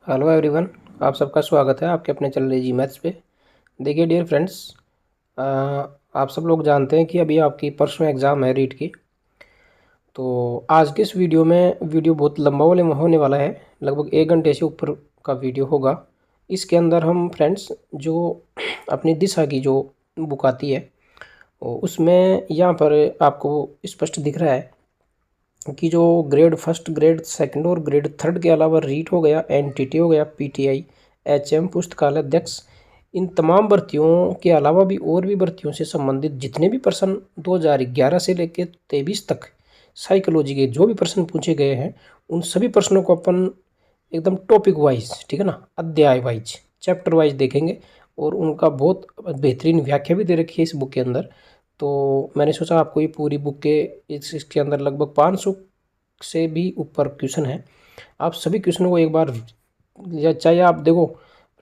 Hello everyone, आप सबका स्वागत है आपके अपने चैनल जी मैथ्स पे। देखिए डियर फ्रेंड्स, आप सब लोग जानते हैं कि अभी आपकी परसों एग्ज़ाम है रीट की। तो आज के इस वीडियो में वीडियो बहुत लंबा होने वाला है, लगभग 1 घंटे से ऊपर का वीडियो होगा। इसके अंदर हम फ्रेंड्स जो अपनी दिशा की जो बुक आती है उसमें यहाँ पर आपको स्पष्ट दिख रहा है कि जो ग्रेड फर्स्ट, ग्रेड सेकंड और ग्रेड थर्ड के अलावा रीट हो गया, एनटीटी हो गया, पीटीआई, एचएम, पुस्तकालय अध्यक्ष, इन तमाम भर्तियों के अलावा भी और भी भर्तियों से संबंधित जितने भी प्रश्न 2011 से लेकर 23 तक साइकोलॉजी के जो भी प्रश्न पूछे गए हैं, उन सभी प्रश्नों को अपन एकदम टॉपिक वाइज, ठीक है ना, अध्याय वाइज, चैप्टर वाइज देखेंगे। और उनका बहुत बेहतरीन व्याख्या भी दे रखी है इस बुक के अंदर। तो मैंने सोचा आपको ये पूरी बुक के इसके अंदर लगभग 500 से भी ऊपर क्वेश्चन है। आप सभी क्वेश्चनों को एक बार, या चाहे आप देखो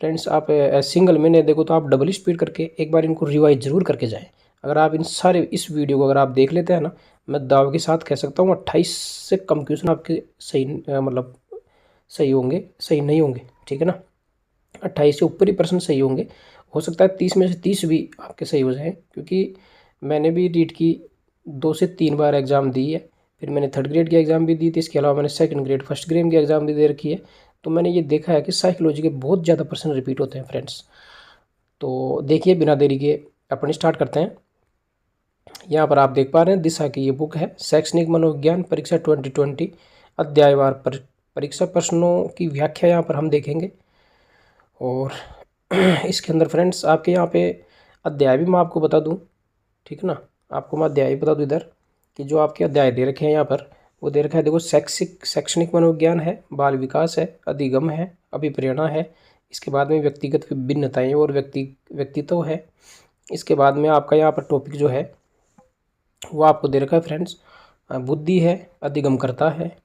फ्रेंड्स, आप सिंगल में नहीं देखो तो आप डबल स्पीड करके एक बार इनको रिवाइज जरूर करके जाएं। अगर आप इन सारे इस वीडियो को अगर आप देख लेते हैं ना, मैं दाव के साथ कह सकता हूँ 28 से कम क्वेश्चन आपके सही मतलब सही होंगे, सही नहीं होंगे, ठीक है ना। 28 से ऊपर ही प्रश्न सही होंगे। हो सकता है 30 में से 30 भी आपके सही हो जाएं, क्योंकि मैंने भी रीट की 2 से 3 बार एग्ज़ाम दी है। फिर मैंने थर्ड ग्रेड की एग्ज़ाम भी दी थी, इसके अलावा मैंने सेकंड ग्रेड फर्स्ट ग्रेड की एग्ज़ाम भी दे रखी है। तो मैंने ये देखा है कि साइकोलॉजी के बहुत ज़्यादा प्रश्न रिपीट होते हैं फ्रेंड्स। तो देखिए बिना देरी के अपन स्टार्ट करते हैं। यहाँ पर आप देख पा रहे हैं दिशा की ये बुक है, शैक्षणिक मनोविज्ञान परीक्षा 2020, अध्यायवार परीक्षा प्रश्नों की व्याख्या यहाँ पर हम देखेंगे। और इसके अंदर फ्रेंड्स आपके यहाँ पे अध्याय भी मैं आपको बता दूं, ठीक है ना। आपको मैं अध्याय बता दूं इधर कि जो आपके अध्याय दे रखे हैं यहाँ पर, वो दे रखा है, देखो, शैक्षणिक मनोविज्ञान है, बाल विकास है, अधिगम है, अभिप्रेरणा है, इसके बाद में व्यक्तिगत भिन्नताएं और व्यक्तित्व है। इसके बाद में आपका यहाँ पर टॉपिक जो है वो आपको दे रखा है फ्रेंड्स, बुद्धि है, अधिगम करता है,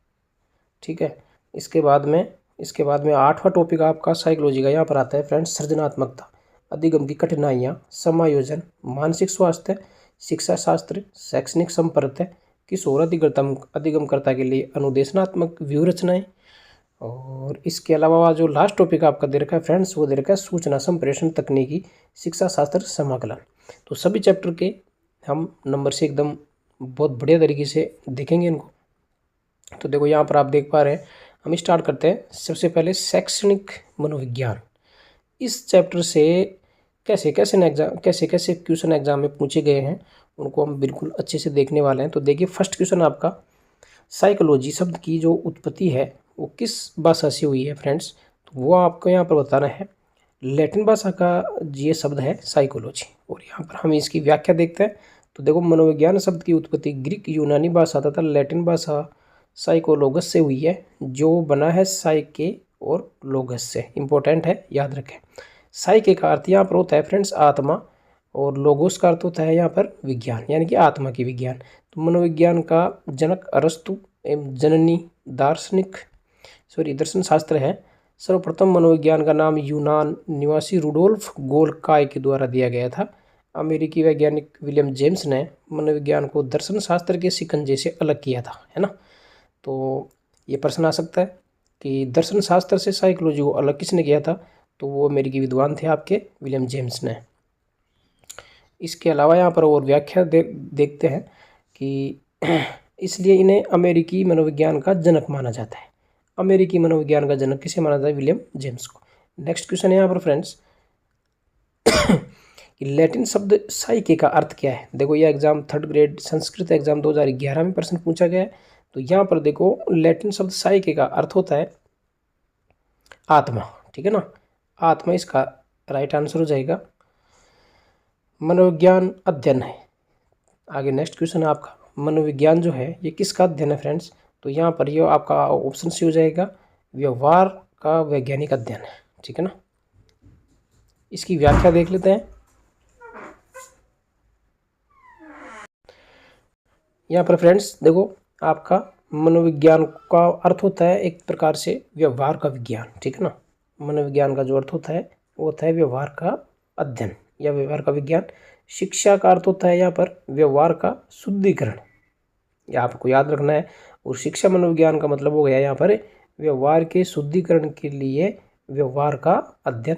ठीक है। इसके बाद में 8वां टॉपिक आपका साइकोलॉजी का यहाँ पर आता है फ्रेंड्स, सृजनात्मकता, अधिगम की कठिनाइयाँ, समायोजन, मानसिक स्वास्थ्य, शिक्षा शास्त्र, शैक्षणिक संपर्क, किशोर अधिगमकर्ता के लिए अनुदेशनात्मक व्यूह रचनाएं। और इसके अलावा जो लास्ट टॉपिक आपका दे रखा है फ्रेंड्स, वो दे रखा है सूचना संप्रेषण तकनीकी, शिक्षा शास्त्र समाकलन। तो सभी चैप्टर के हम नंबर से एकदम बहुत बढ़िया तरीके से देखेंगे इनको। तो देखो यहाँ पर आप देख पा रहे हैं, हम स्टार्ट करते हैं सबसे पहले शैक्षणिक मनोविज्ञान। इस चैप्टर से कैसे कैसे क्वेश्चन एग्जाम में पूछे गए हैं उनको हम बिल्कुल अच्छे से देखने वाले हैं। तो देखिए फर्स्ट क्वेश्चन आपका, साइकोलॉजी शब्द की जो उत्पत्ति है वो किस भाषा से हुई है फ्रेंड्स, तो वो आपको यहाँ पर बताना है। लैटिन भाषा का ये शब्द है साइकोलॉजी, और यहाँ पर हम इसकी व्याख्या देखते हैं। तो देखो, मनोविज्ञान शब्द की उत्पत्ति ग्रीक यूनानी भाषा तथा लैटिन भाषा साइकोलोगस से हुई है, जो बना है साइके और लोगस से। इंपॉर्टेंट है, याद रखें। साइके का अर्थ यहाँ पर होता है फ्रेंड्स आत्मा, और लोगोस का अर्थ होता है यहाँ पर विज्ञान, यानी कि आत्मा की विज्ञान। तो मनोविज्ञान का जनक अरस्तु एवं जननी दर्शन शास्त्र है। सर्वप्रथम मनोविज्ञान का नाम यूनान निवासी रुडोल्फ गोल्काय के द्वारा दिया गया था। अमेरिकी वैज्ञानिक विलियम जेम्स ने मनोविज्ञान को दर्शन शास्त्र के शिकंजे से अलग किया था, है ना। तो ये प्रश्न आ सकता है कि दर्शन शास्त्र से साइकोलॉजी को अलग किसने किया था, तो वो अमेरिकी विद्वान थे आपके विलियम जेम्स ने। इसके अलावा यहाँ पर और व्याख्या देखते हैं कि इसलिए इन्हें अमेरिकी मनोविज्ञान का जनक माना जाता है। अमेरिकी मनोविज्ञान का जनक किसे माना जाता है, विलियम जेम्स को। नेक्स्ट क्वेश्चन है यहाँ पर फ्रेंड्स कि लैटिन शब्द साइके का अर्थ क्या है। देखो, यह exam third grade Sanskrit exam 2011 में प्रश्न पूछा गया है। तो यहाँ पर देखो, लैटिन शब्द साइके का अर्थ होता है आत्मा, ठीक है ना। आत्मा इसका राइट आंसर हो जाएगा। मनोविज्ञान अध्ययन है। आगे नेक्स्ट क्वेश्चन है आपका, मनोविज्ञान जो है ये किसका अध्ययन है फ्रेंड्स, तो यहाँ पर ये आपका ऑप्शन सी हो जाएगा, व्यवहार का वैज्ञानिक अध्ययन है, ठीक है ना। इसकी व्याख्या देख लेते हैं। यहाँ पर फ्रेंड्स देखो, आपका मनोविज्ञान का अर्थ होता है एक प्रकार से व्यवहार का विज्ञान, ठीक है ना। मनोविज्ञान का जो अर्थ होता है वो होता है व्यवहार का अध्ययन या व्यवहार का विज्ञान। शिक्षा का अर्थ होता है यहाँ पर व्यवहार का शुद्धिकरण, यह आपको याद रखना है। और शिक्षा मनोविज्ञान का मतलब हो गया यहाँ पर व्यवहार के शुद्धिकरण के लिए व्यवहार का अध्ययन।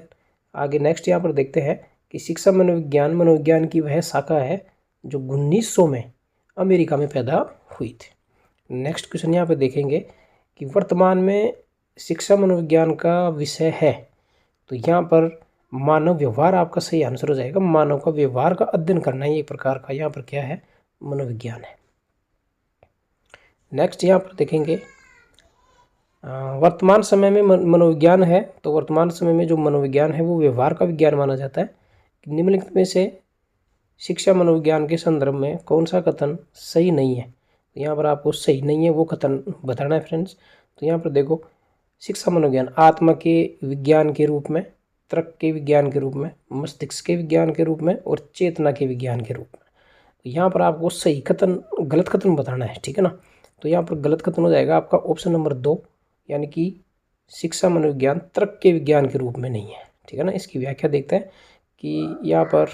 आगे नेक्स्ट यहाँ पर देखते हैं कि शिक्षा मनोविज्ञान की वह शाखा है जो 1900 में अमेरिका में पैदा हुई थी। नेक्स्ट क्वेश्चन यहाँ पे देखेंगे कि वर्तमान में शिक्षा मनोविज्ञान का विषय है, तो यहाँ पर मानव व्यवहार आपका सही आंसर हो जाएगा। मानव का व्यवहार का अध्ययन करना ही एक प्रकार का यहाँ पर क्या है, मनोविज्ञान है। नेक्स्ट यहाँ पर देखेंगे वर्तमान समय में मनोविज्ञान है, तो वर्तमान समय में जो मनोविज्ञान है वो व्यवहार का विज्ञान माना जाता है। निम्नलिखित में से शिक्षा मनोविज्ञान के संदर्भ में कौन सा कथन सही नहीं है, तो यहाँ पर आपको सही नहीं है वो कथन बताना है फ्रेंड्स। तो यहाँ पर देखो, शिक्षा मनोविज्ञान आत्मा के विज्ञान के रूप में, तर्क के विज्ञान के रूप में, मस्तिष्क के विज्ञान के रूप में और चेतना के विज्ञान के रूप में। तो यहाँ पर आपको सही कथन गलत कथन बताना है, ठीक है ना। तो यहाँ पर गलत कथन हो जाएगा आपका ऑप्शन नंबर 2, यानी कि शिक्षा मनोविज्ञान तर्क के विज्ञान के रूप में नहीं है, ठीक है ना। इसकी व्याख्या देखते हैं कि यहाँ पर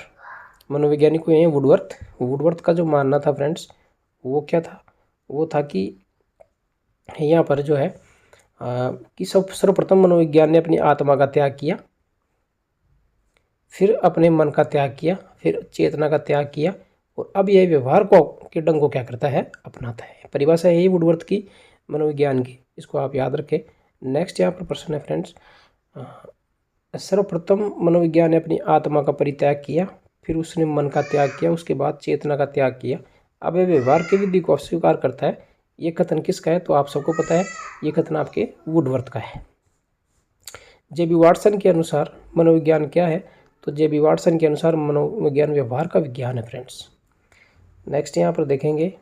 मनोवैज्ञानिक हुए हैं वुडवर्थ का जो मानना था फ्रेंड्स वो क्या था, वो था कि यहाँ पर जो है कि सर्वप्रथम मनोविज्ञान ने अपनी आत्मा का त्याग किया, फिर अपने मन का त्याग किया, फिर चेतना का त्याग किया, और अब यह व्यवहार को के ढंग को क्या करता है, अपनाता है। परिभाषा है ये वुडवर्थ की मनोविज्ञान की, इसको आप याद रखें। नेक्स्ट यहाँ पर प्रश्न है फ्रेंड्स, सर्वप्रथम मनोविज्ञान ने अपनी आत्मा का परित्याग किया, फिर उसने मन का त्याग किया, उसके बाद चेतना का त्याग किया, अब यह व्यवहार की विधि को अस्वीकार करता है। ये कथन किसका है, तो आप सबको पता है ये कथन आपके वुडवर्थ का है। जे.बी. वाटसन के अनुसार मनोविज्ञान क्या है, तो जे.बी. वाटसन के अनुसार मनोविज्ञान व्यवहार का विज्ञान है फ्रेंड्स। नेक्स्ट यहाँ पर देखेंगे,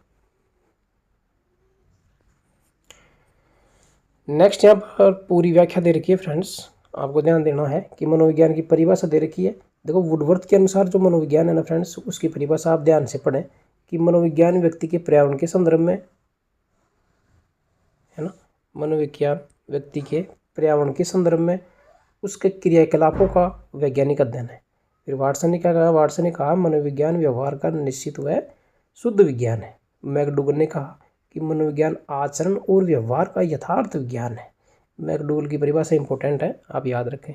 नेक्स्ट यहाँ पर पूरी व्याख्या दे रखी है फ्रेंड्स, आपको ध्यान देना है कि मनोविज्ञान की परिभाषा दे रखी है। देखो वुडवर्थ के अनुसार जो मनोविज्ञान है ना फ्रेंड्स, उसकी परिभाषा आप ध्यान से पढ़ें कि मनोविज्ञान व्यक्ति के पर्यावरण के संदर्भ में है ना, मनोविज्ञान व्यक्ति के पर्यावरण के संदर्भ में उसके क्रियाकलापों का वैज्ञानिक अध्ययन है। फिर वाटसन ने क्या कहा, वाटसन ने कहा मनोविज्ञान व्यवहार का निश्चित व शुद्ध विज्ञान है। मैकडूगल ने कहा कि मनोविज्ञान आचरण और व्यवहार का यथार्थ विज्ञान है। मैकडूगल की परिभाषा इंपॉर्टेंट है, आप याद रखें।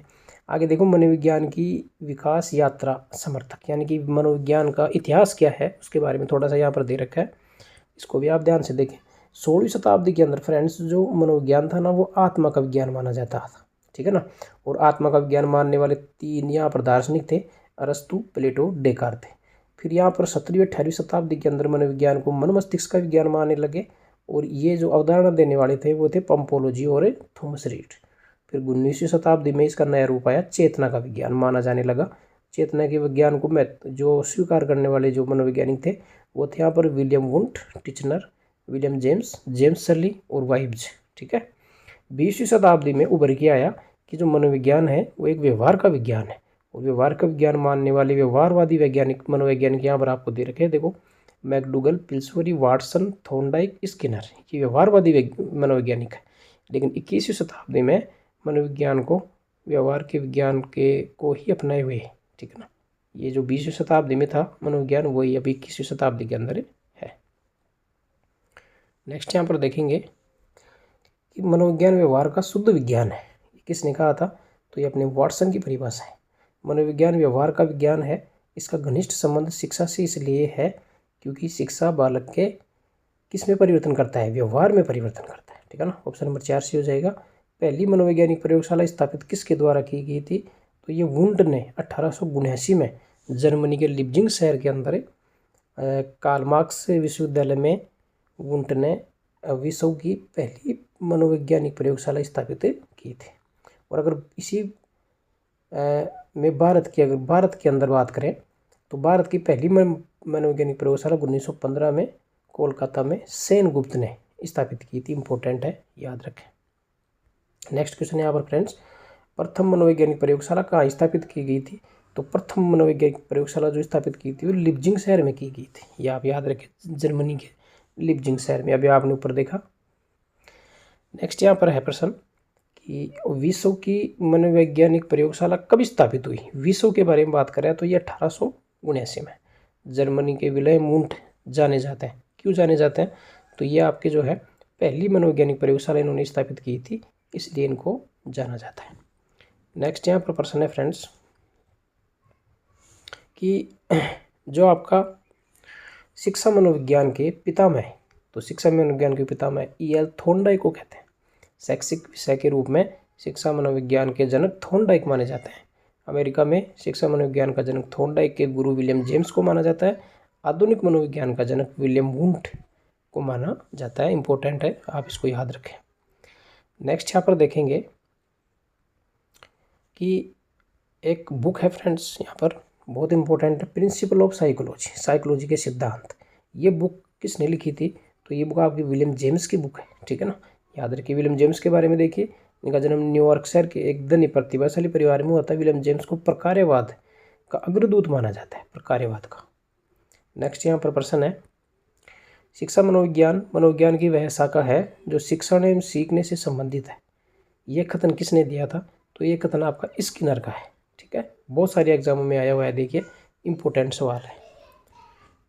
आगे देखो, मनोविज्ञान की विकास यात्रा समर्थक, यानी कि मनोविज्ञान का इतिहास क्या है उसके बारे में थोड़ा सा यहाँ पर दे रखा है, इसको भी आप ध्यान से देखें। 16वीं शताब्दी के अंदर फ्रेंड्स जो मनोविज्ञान था ना वो आत्मा का विज्ञान माना जाता था, ठीक है ना। और आत्मा का विज्ञान मानने वाले 3 यहाँ पर दार्शनिक थे, अरस्तु, प्लेटो, डेकार्त थे। फिर यहाँ पर 17वीं 18वीं शताब्दी के अंदर मनोविज्ञान को मन मस्तिष्क का विज्ञान मानने लगे, और ये जो अवधारणा देने वाले थे वो थे पंपोलोजी और थॉमस रीड। फिर 19वीं शताब्दी में इसका नया रूप आया, चेतना का विज्ञान माना जाने लगा। चेतना के विज्ञान को जो स्वीकार करने वाले जो मनोवैज्ञानिक थे वो थे यहाँ पर William Wundt, Titchener, William James surely और वाइब्ज, ठीक है। 20वीं शताब्दी में उभर के आया कि जो मनोविज्ञान है वो एक व्यवहार का विज्ञान है, और व्यवहार का विज्ञान मानने वाले व्यवहारवादी वैज्ञानिक मनोवैज्ञानिक यहाँ पर आपको दे रखे हैं। देखो, McDougall, Pillsbury, Watson, Thorndike, Skinner, ये व्यवहारवादी मनोवैज्ञानिक है। लेकिन 21वीं शताब्दी में मनोविज्ञान को व्यवहार के विज्ञान के को ही अपनाए हुए, ठीक है ना। ये जो 20वीं शताब्दी में था मनोविज्ञान, वही अभी 21वीं शताब्दी के अंदर है। नेक्स्ट यहाँ पर देखेंगे कि मनोविज्ञान व्यवहार का शुद्ध विज्ञान है, किसने कहा था, तो ये अपने वाटसन की परिभाषा है। मनोविज्ञान व्यवहार का विज्ञान है, इसका घनिष्ठ संबंध शिक्षा से इसलिए है क्योंकि शिक्षा बालक के किस में परिवर्तन करता है, व्यवहार में परिवर्तन करता है, ठीक है ना। ऑप्शन नंबर 4 से हो जाएगा। पहली मनोवैज्ञानिक प्रयोगशाला स्थापित किसके द्वारा की गई थी, तो ये वुंट ने 1879 में जर्मनी के लिप्जिंग शहर के अंदर कार्ल मार्क्स विश्वविद्यालय में वुंट ने विश्व की पहली मनोवैज्ञानिक प्रयोगशाला स्थापित की थी। और अगर इसी में भारत के अंदर बात करें तो भारत की पहली मनोवैज्ञानिक प्रयोगशाला 1915 में कोलकाता में सेनगुप्त ने स्थापित की थी। इंपॉर्टेंट है, याद रखें। नेक्स्ट क्वेश्चन यहाँ पर फ्रेंड्स, प्रथम मनोवैज्ञानिक प्रयोगशाला कहाँ स्थापित की गई थी, तो प्रथम मनोवैज्ञानिक प्रयोगशाला जो स्थापित की थी वो लिप्जिंग शहर में की गई थी। ये आप याद रखें, जर्मनी के लिप्जिंग शहर में, अभी आपने ऊपर देखा। नेक्स्ट यहाँ पर है प्रश्न कि विश्व की मनोवैज्ञानिक प्रयोगशाला कब स्थापित हुई। विश्व के बारे में बात करें तो ये 1879 में जर्मनी के विलियम वुंट जाने जाते हैं। क्यों जाने जाते हैं, तो ये आपके जो है पहली मनोवैज्ञानिक प्रयोगशाला इन्होंने स्थापित की थी इसलिए इनको जाना जाता है। नेक्स्ट यहाँ पर प्रश्न है फ्रेंड्स कि जो आपका शिक्षा मनोविज्ञान के पितामह, तो शिक्षा मनोविज्ञान के पितामह E.L. थॉर्नडाइक को कहते हैं। शैक्षिक विषय के रूप में शिक्षा मनोविज्ञान के जनक थॉर्नडाइक माने जाते हैं। अमेरिका में शिक्षा मनोविज्ञान का जनक थॉर्नडाइक के गुरु विलियम जेम्स को माना जाता है। आधुनिक मनोविज्ञान का जनक विलियम वुंट को माना जाता है। इंपॉर्टेंट है, आप इसको याद रखें। नेक्स्ट यहाँ पर देखेंगे कि एक बुक है फ्रेंड्स, यहाँ पर बहुत इंपॉर्टेंट है, प्रिंसिपल ऑफ साइकोलॉजी, साइकोलॉजी के सिद्धांत। ये बुक किसने लिखी थी? तो ये बुक आपकी विलियम जेम्स की बुक है, ठीक है ना, याद रखिए। विलियम जेम्स के बारे में देखिए, इनका जन्म न्यूयॉर्क शहर के एक धनी प्रतिभाशाली परिवार में हुआ था। विलियम जेम्स को प्रकार्यवाद का अग्रदूत माना जाता है, प्रकार्यवाद का। नेक्स्ट यहाँ पर प्रश्न है, शिक्षा मनोविज्ञान मनोविज्ञान की वह शाखा है जो शिक्षण एवं सीखने से संबंधित है। ये कथन किसने दिया था? तो ये कथन आपका स्किनर का है, ठीक है, बहुत सारे एग्जामों में आया हुआ है, देखिए इंपॉर्टेंट सवाल है।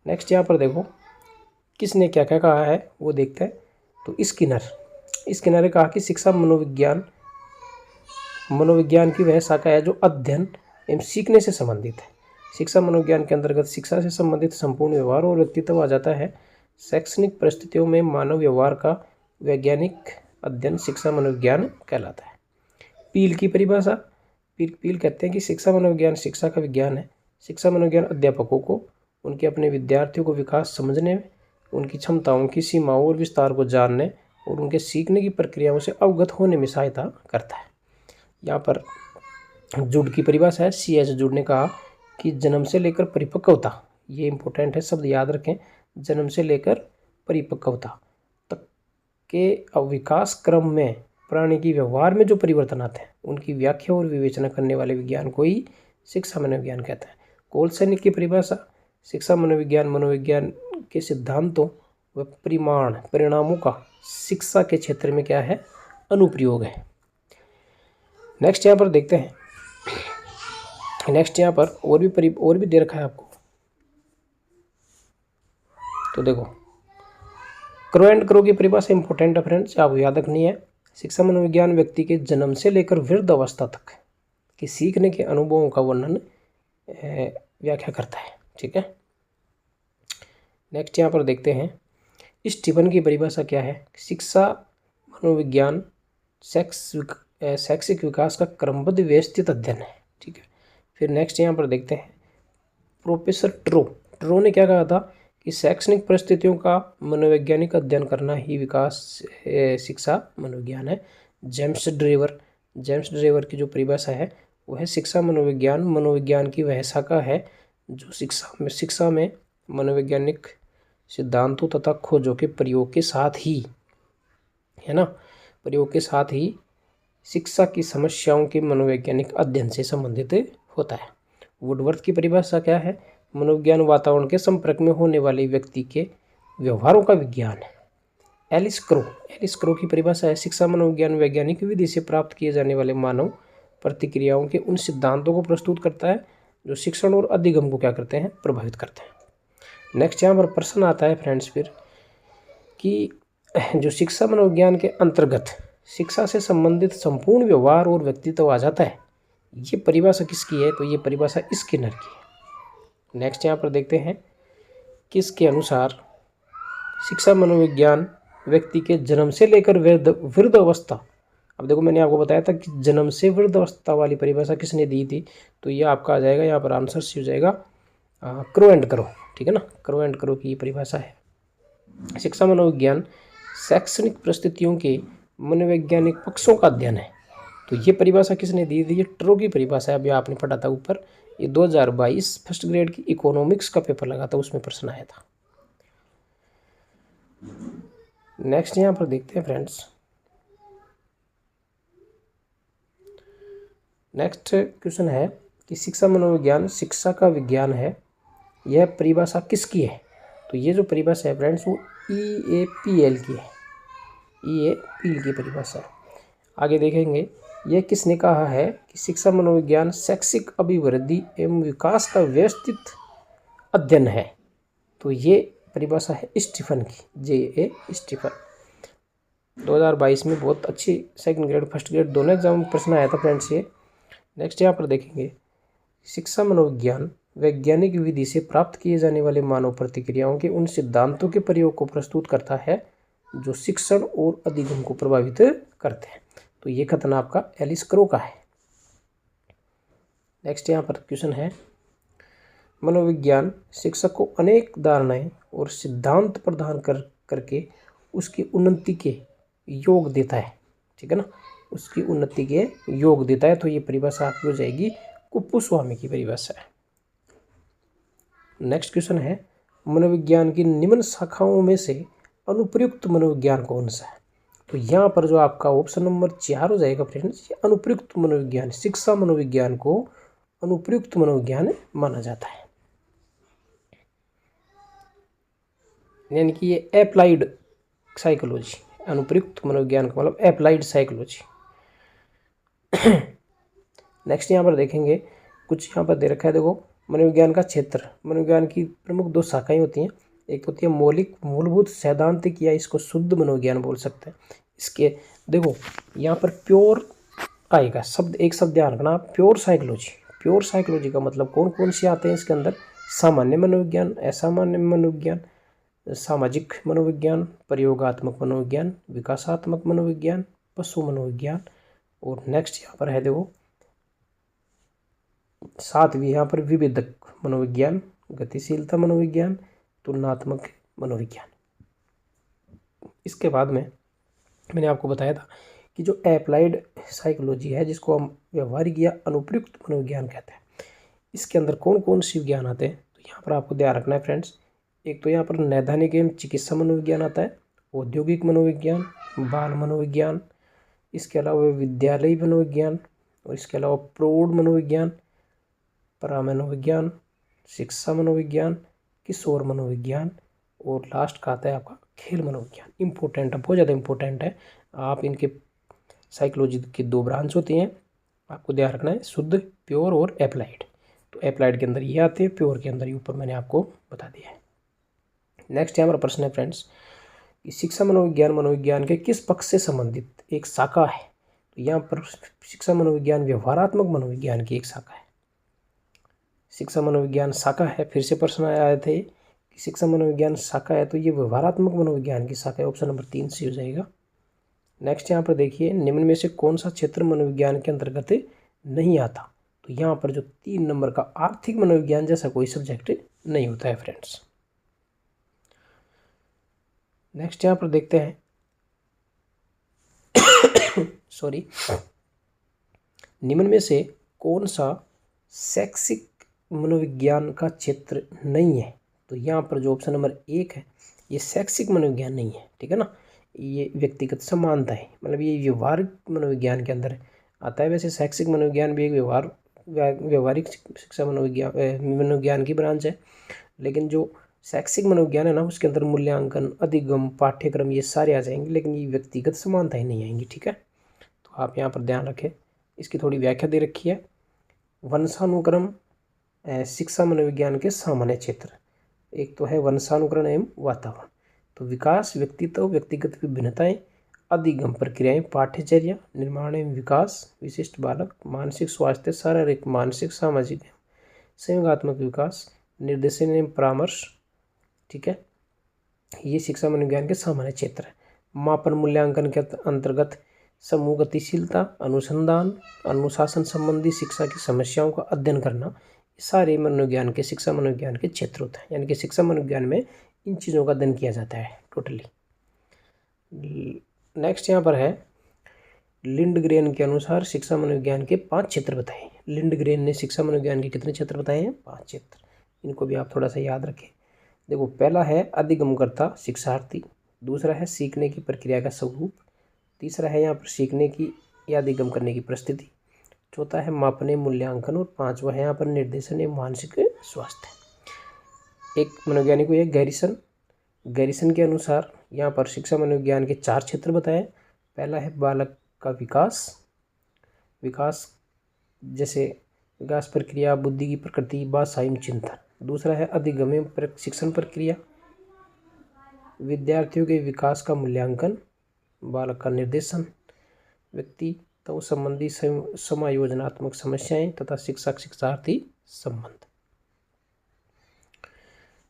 नेक्स्ट यहाँ पर देखो किसने क्या क्या कहा है वो देखते हैं। तो स्किनर ने कहा कि शिक्षा मनोविज्ञान की वह शाखा है जो अध्ययन एवं सीखने से संबंधित है। शिक्षा मनोविज्ञान के अंतर्गत शिक्षा से संबंधित संपूर्ण व्यवहार और व्यक्तित्व आ जाता है। शैक्षणिक परिस्थितियों में मानव व्यवहार का वैज्ञानिक अध्ययन शिक्षा मनोविज्ञान कहलाता है। पील की परिभाषा, पील कहते हैं कि शिक्षा मनोविज्ञान शिक्षा का विज्ञान है। शिक्षा मनोविज्ञान अध्यापकों को उनके अपने विद्यार्थियों को विकास समझने में, उनकी क्षमताओं की सीमाओं और विस्तार को जानने और उनके सीखने की प्रक्रियाओं से अवगत होने में सहायता करता है। यहाँ पर जुड की परिभाषा है, C.H. जुड ने कहा कि जन्म से लेकर परिपक्वता, ये इंपॉर्टेंट है, शब्द याद रखें, जन्म से लेकर परिपक्वता तक के विकास क्रम में प्राणी की व्यवहार में जो परिवर्तन आते हैं उनकी व्याख्या और विवेचना करने वाले विज्ञान को ही शिक्षा मनोविज्ञान कहते हैं। कोलसैनिक की परिभाषा, शिक्षा मनोविज्ञान के सिद्धांतों व परिणामों का शिक्षा के क्षेत्र में क्या है? अनुप्रयोग है। नेक्स्ट यहाँ पर देखते हैं, नेक्स्ट यहाँ पर और भी दे रखा है आपको। तो देखो क्रो एंड क्रो की परिभाषा इंपॉर्टेंट है फ्रेंड्स, आपको याद रखनी है। शिक्षा मनोविज्ञान व्यक्ति के जन्म से लेकर वृद्ध अवस्था तक के सीखने के अनुभवों का वर्णन व्याख्या करता है, ठीक है। नेक्स्ट यहाँ पर देखते हैं स्टीफन की परिभाषा क्या है? शिक्षा मनोविज्ञान शैक्षिक विकास का क्रमबद्ध व्यवस्थित अध्ययन है, ठीक है। फिर नेक्स्ट यहाँ पर देखते हैं प्रोफेसर ट्रो ने क्या कहा था कि शैक्षणिक परिस्थितियों का मनोवैज्ञानिक अध्ययन करना ही विकास शिक्षा मनोविज्ञान है। जेम्स ड्रेवर की जो परिभाषा है वह शिक्षा मनोविज्ञान की वह शाखा है जो शिक्षा में मनोवैज्ञानिक सिद्धांतों तथा खोजों के प्रयोग के साथ ही, है ना, प्रयोग के साथ ही शिक्षा की समस्याओं के मनोवैज्ञानिक अध्ययन से संबंधित होता है। वुडवर्थ की परिभाषा क्या है? मनोविज्ञान वातावरण के संपर्क में होने वाले व्यक्ति के व्यवहारों का विज्ञान है। एलिस क्रो की परिभाषा है शिक्षा मनोविज्ञान वैज्ञानिक विधि से प्राप्त किए जाने वाले मानव प्रतिक्रियाओं के उन सिद्धांतों को प्रस्तुत करता है जो शिक्षण और अधिगम को क्या करते हैं? प्रभावित करते हैं। नेक्स्ट यहाँ पर प्रश्न आता है फ्रेंड्स फिर कि जो शिक्षा मनोविज्ञान के अंतर्गत शिक्षा से संबंधित संपूर्ण व्यवहार और व्यक्तित्व आ जाता है, ये परिभाषा किसकी है? तो ये परिभाषा स्किनर की है। नेक्स्ट यहाँ पर देखते हैं किसके अनुसार शिक्षा मनोविज्ञान व्यक्ति के जन्म से लेकर वृद्ध अवस्था, अब देखो मैंने आपको बताया था कि जन्म से वृद्ध अवस्था वाली परिभाषा किसने दी थी, तो ये आपका आ जाएगा, यहाँ पर आंसर सी हो जाएगा क्रो एंड क्रो, ठीक है ना। क्रो एंड क्रो की परिभाषा है शिक्षा मनोविज्ञान शैक्षणिक परिस्थितियों के मनोवैज्ञानिक पक्षों का अध्ययन है। तो ये परिभाषा किसने दी थी? ये ट्रो की परिभाषा है, अभी आपने पढ़ा था ऊपर, ये 2022 फर्स्ट ग्रेड की इकोनॉमिक्स का पेपर लगा था, उसमें प्रश्न आया था। नेक्स्ट यहाँ पर देखते हैं फ्रेंड्स, नेक्स्ट क्वेश्चन है कि शिक्षा मनोविज्ञान शिक्षा का विज्ञान है, यह परिभाषा किसकी है? तो ये जो परिभाषा है फ्रेंड्स वो EAPL की है, EAPL की परिभाषा है। आगे देखेंगे यह किसने कहा है कि शिक्षा मनोविज्ञान शैक्षिक अभिवृद्धि एवं विकास का व्यवस्थित अध्ययन है, तो ये परिभाषा है स्टीफन की, J.A. स्टीफन। 2022 में बहुत अच्छी सेकंड ग्रेड फर्स्ट ग्रेड दोनों एग्जाम में प्रश्न आया था फ्रेंड्स ये। नेक्स्ट यहाँ पर देखेंगे, शिक्षा मनोविज्ञान वैज्ञानिक विधि से प्राप्त किए जाने वाले मानव प्रतिक्रियाओं के उन सिद्धांतों के प्रयोग को प्रस्तुत करता है जो शिक्षण और अधिगम को प्रभावित करते हैं। तो ये कथन आपका एलिस क्रो का है। नेक्स्ट यहाँ पर क्वेश्चन है, मनोविज्ञान शिक्षक को अनेक धारणाएं और सिद्धांत प्रदान करके उसकी उन्नति के योग देता है। ठीक है ना, उसकी उन्नति के योग देता है। तो ये परिभाषा आपकी हो जाएगी कुप्पुस्वामी की परिभाषा है। नेक्स्ट क्वेश्चन है, मनोविज्ञान की निम्न शाखाओं में से अनुप्रयुक्त मनोविज्ञान कौन सा है? तो यहाँ पर जो आपका ऑप्शन नंबर 4 हो जाएगा फ्रेंड्स, ये अनुप्रयुक्त मनोविज्ञान। शिक्षा मनोविज्ञान को अनुप्रयुक्त मनोविज्ञान माना जाता है, यानी कि ये एप्लाइड साइकोलॉजी। अनुप्रयुक्त मनोविज्ञान का मतलब एप्लाइड साइकोलॉजी। नेक्स्ट यहाँ पर देखेंगे, कुछ यहाँ पर दे रखा है, देखो मनोविज्ञान का क्षेत्र। मनोविज्ञान की प्रमुख 2 शाखाएं होती हैं, एक होती है मौलिक मूलभूत सैद्धांतिक, या इसको शुद्ध मनोविज्ञान बोल सकते हैं। इसके देखो यहाँ पर प्योर आएगा शब्द, एक शब्द ध्यान रखना, प्योर साइकोलॉजी। प्योर साइकोलॉजी का मतलब कौन कौन से आते हैं इसके अंदर? सामान्य मनोविज्ञान, असामान्य मनोविज्ञान, सामाजिक मनोविज्ञान, प्रयोगात्मक मनोविज्ञान, विकासात्मक मनोविज्ञान, पशु मनोविज्ञान। और नेक्स्ट यहाँ पर है देखो 7वीं यहाँ पर विभेदक मनोविज्ञान, गतिशीलता मनोविज्ञान, तुलनात्मक मनोविज्ञान। इसके बाद में मैंने आपको बताया था कि जो एप्लाइड साइकोलॉजी है, जिसको हम व्यवहारिक या अनुप्रयुक्त मनोविज्ञान कहते हैं, इसके अंदर कौन कौन से विज्ञान आते हैं? तो यहाँ पर आपको ध्यान रखना है फ्रेंड्स, एक तो यहाँ पर नैदानिक एवं चिकित्सा मनोविज्ञान आता है, औद्योगिक मनोविज्ञान, बाल मनोविज्ञान, इसके अलावा विद्यालयी मनोविज्ञान, और इसके अलावा प्रौढ़ मनोविज्ञान, परामनोविज्ञान, शिक्षा मनोविज्ञान, किशोर मनोविज्ञान, और लास्ट का आता है आपका खेल मनोविज्ञान। इंपॉर्टेंट है, बहुत ज़्यादा इंपॉर्टेंट है। आप इनके साइकोलॉजी की 2 ब्रांच होती हैं, आपको ध्यान रखना है, शुद्ध, प्योर और एप्लाइड। तो एप्लाइड के अंदर ये आते हैं, प्योर के अंदर ये ऊपर मैंने आपको बता दिया है। नेक्स्ट यहाँ पर प्रश्न है फ्रेंड्स कि शिक्षा मनोविज्ञान मनोविज्ञान के किस पक्ष से संबंधित एक शाखा है? तो यहाँ पर शिक्षा मनोविज्ञान व्यवहारात्मक मनोविज्ञान की एक शाखा है। शिक्षा मनोविज्ञान शाखा है, फिर से प्रश्न आए थे कि शिक्षा मनोविज्ञान शाखा है, तो ये व्यवहारात्मक मनोविज्ञान की शाखा है। ऑप्शन नंबर 3 से हो जाएगा। नेक्स्ट यहाँ पर देखिए, निम्न में से कौन सा क्षेत्र मनोविज्ञान के अंतर्गत नहीं आता? तो यहाँ पर जो 3 नंबर का आर्थिक मनोविज्ञान जैसा कोई सब्जेक्ट नहीं होता है फ्रेंड्स। नेक्स्ट यहाँ पर देखते हैं सॉरी, निम्न में से कौन सा शैक्षिक मनोविज्ञान का क्षेत्र नहीं है? तो यहाँ पर जो ऑप्शन नंबर 1 है, ये शैक्षिक मनोविज्ञान नहीं है। ठीक है ना, ये व्यक्तिगत समानता है, मतलब ये व्यवहारिक मनोविज्ञान के अंदर आता है। वैसे शैक्षिक मनोविज्ञान भी एक व्यवहारिक शिक्षा मनोविज्ञान की ब्रांच है, लेकिन जो शैक्षिक मनोविज्ञान है ना, उसके अंदर मूल्यांकन, अधिगम, पाठ्यक्रम ये सारे आ जाएंगे, लेकिन ये व्यक्तिगत समानता ही नहीं आएंगी। ठीक है, तो आप यहाँ पर ध्यान रखें। इसकी थोड़ी व्याख्या दे रखी है, वंशानुक्रम शिक्षा मनोविज्ञान के सामान्य क्षेत्र। एक तो है वंशानुक्रम एवं वातावरण, तो विकास, व्यक्तित्व, व्यक्तिगत विभिन्नताएं, अधिगम प्रक्रियाएं, पाठ्यचर्या, निर्माण एवं विकास, विशिष्ट बालक, मानसिक स्वास्थ्य, शारीरिक, मानसिक, सामाजिक, संयोगात्मक विकास, निर्देशन एवं परामर्श। ठीक है, ये शिक्षा मनोविज्ञान के सामान्य क्षेत्र है। मापन मूल्यांकन के अंतर्गत समूह गतिशीलता, अनुसंधान, अनुशासन संबंधी शिक्षा की समस्याओं का अध्ययन करना, ये सारे मनोविज्ञान के शिक्षा मनोविज्ञान के क्षेत्र होते हैं। यानी कि शिक्षा मनोविज्ञान में इन चीज़ों का अध्ययन किया जाता है टोटली। नेक्स्ट यहाँ पर है, लिंडग्रेन के अनुसार शिक्षा मनोविज्ञान के 5 क्षेत्र बताए। लिंडग्रेन ने शिक्षा मनोविज्ञान के कितने क्षेत्र बताए हैं? 5 क्षेत्र। इनको भी आप थोड़ा सा याद रखें। देखो, पहला है अधिगमकर्ता शिक्षार्थी, दूसरा है सीखने की प्रक्रिया का स्वरूप, तीसरा है यहाँ पर सीखने की या अधिगम करने की परिस्थिति, चौथा है मापने मूल्यांकन, और 5वां है यहाँ पर निर्देशन एवं मानसिक स्वास्थ्य। एक मनोवैज्ञानिक है गैरिसन के अनुसार यहाँ पर शिक्षा मनोविज्ञान के 4 क्षेत्र बताए। पहला है बालक का विकास जैसे विकास प्रक्रिया, बुद्धि की प्रकृति, भाषा एवं चिंतन। दूसरा है अधिगम एवं शिक्षण प्रक्रिया, विद्यार्थियों के विकास का मूल्यांकन, बालक का निर्देशन, व्यक्तित्व संबंधी समायोजनात्मक समस्याएं तथा शिक्षक शिक्षार्थी संबंध।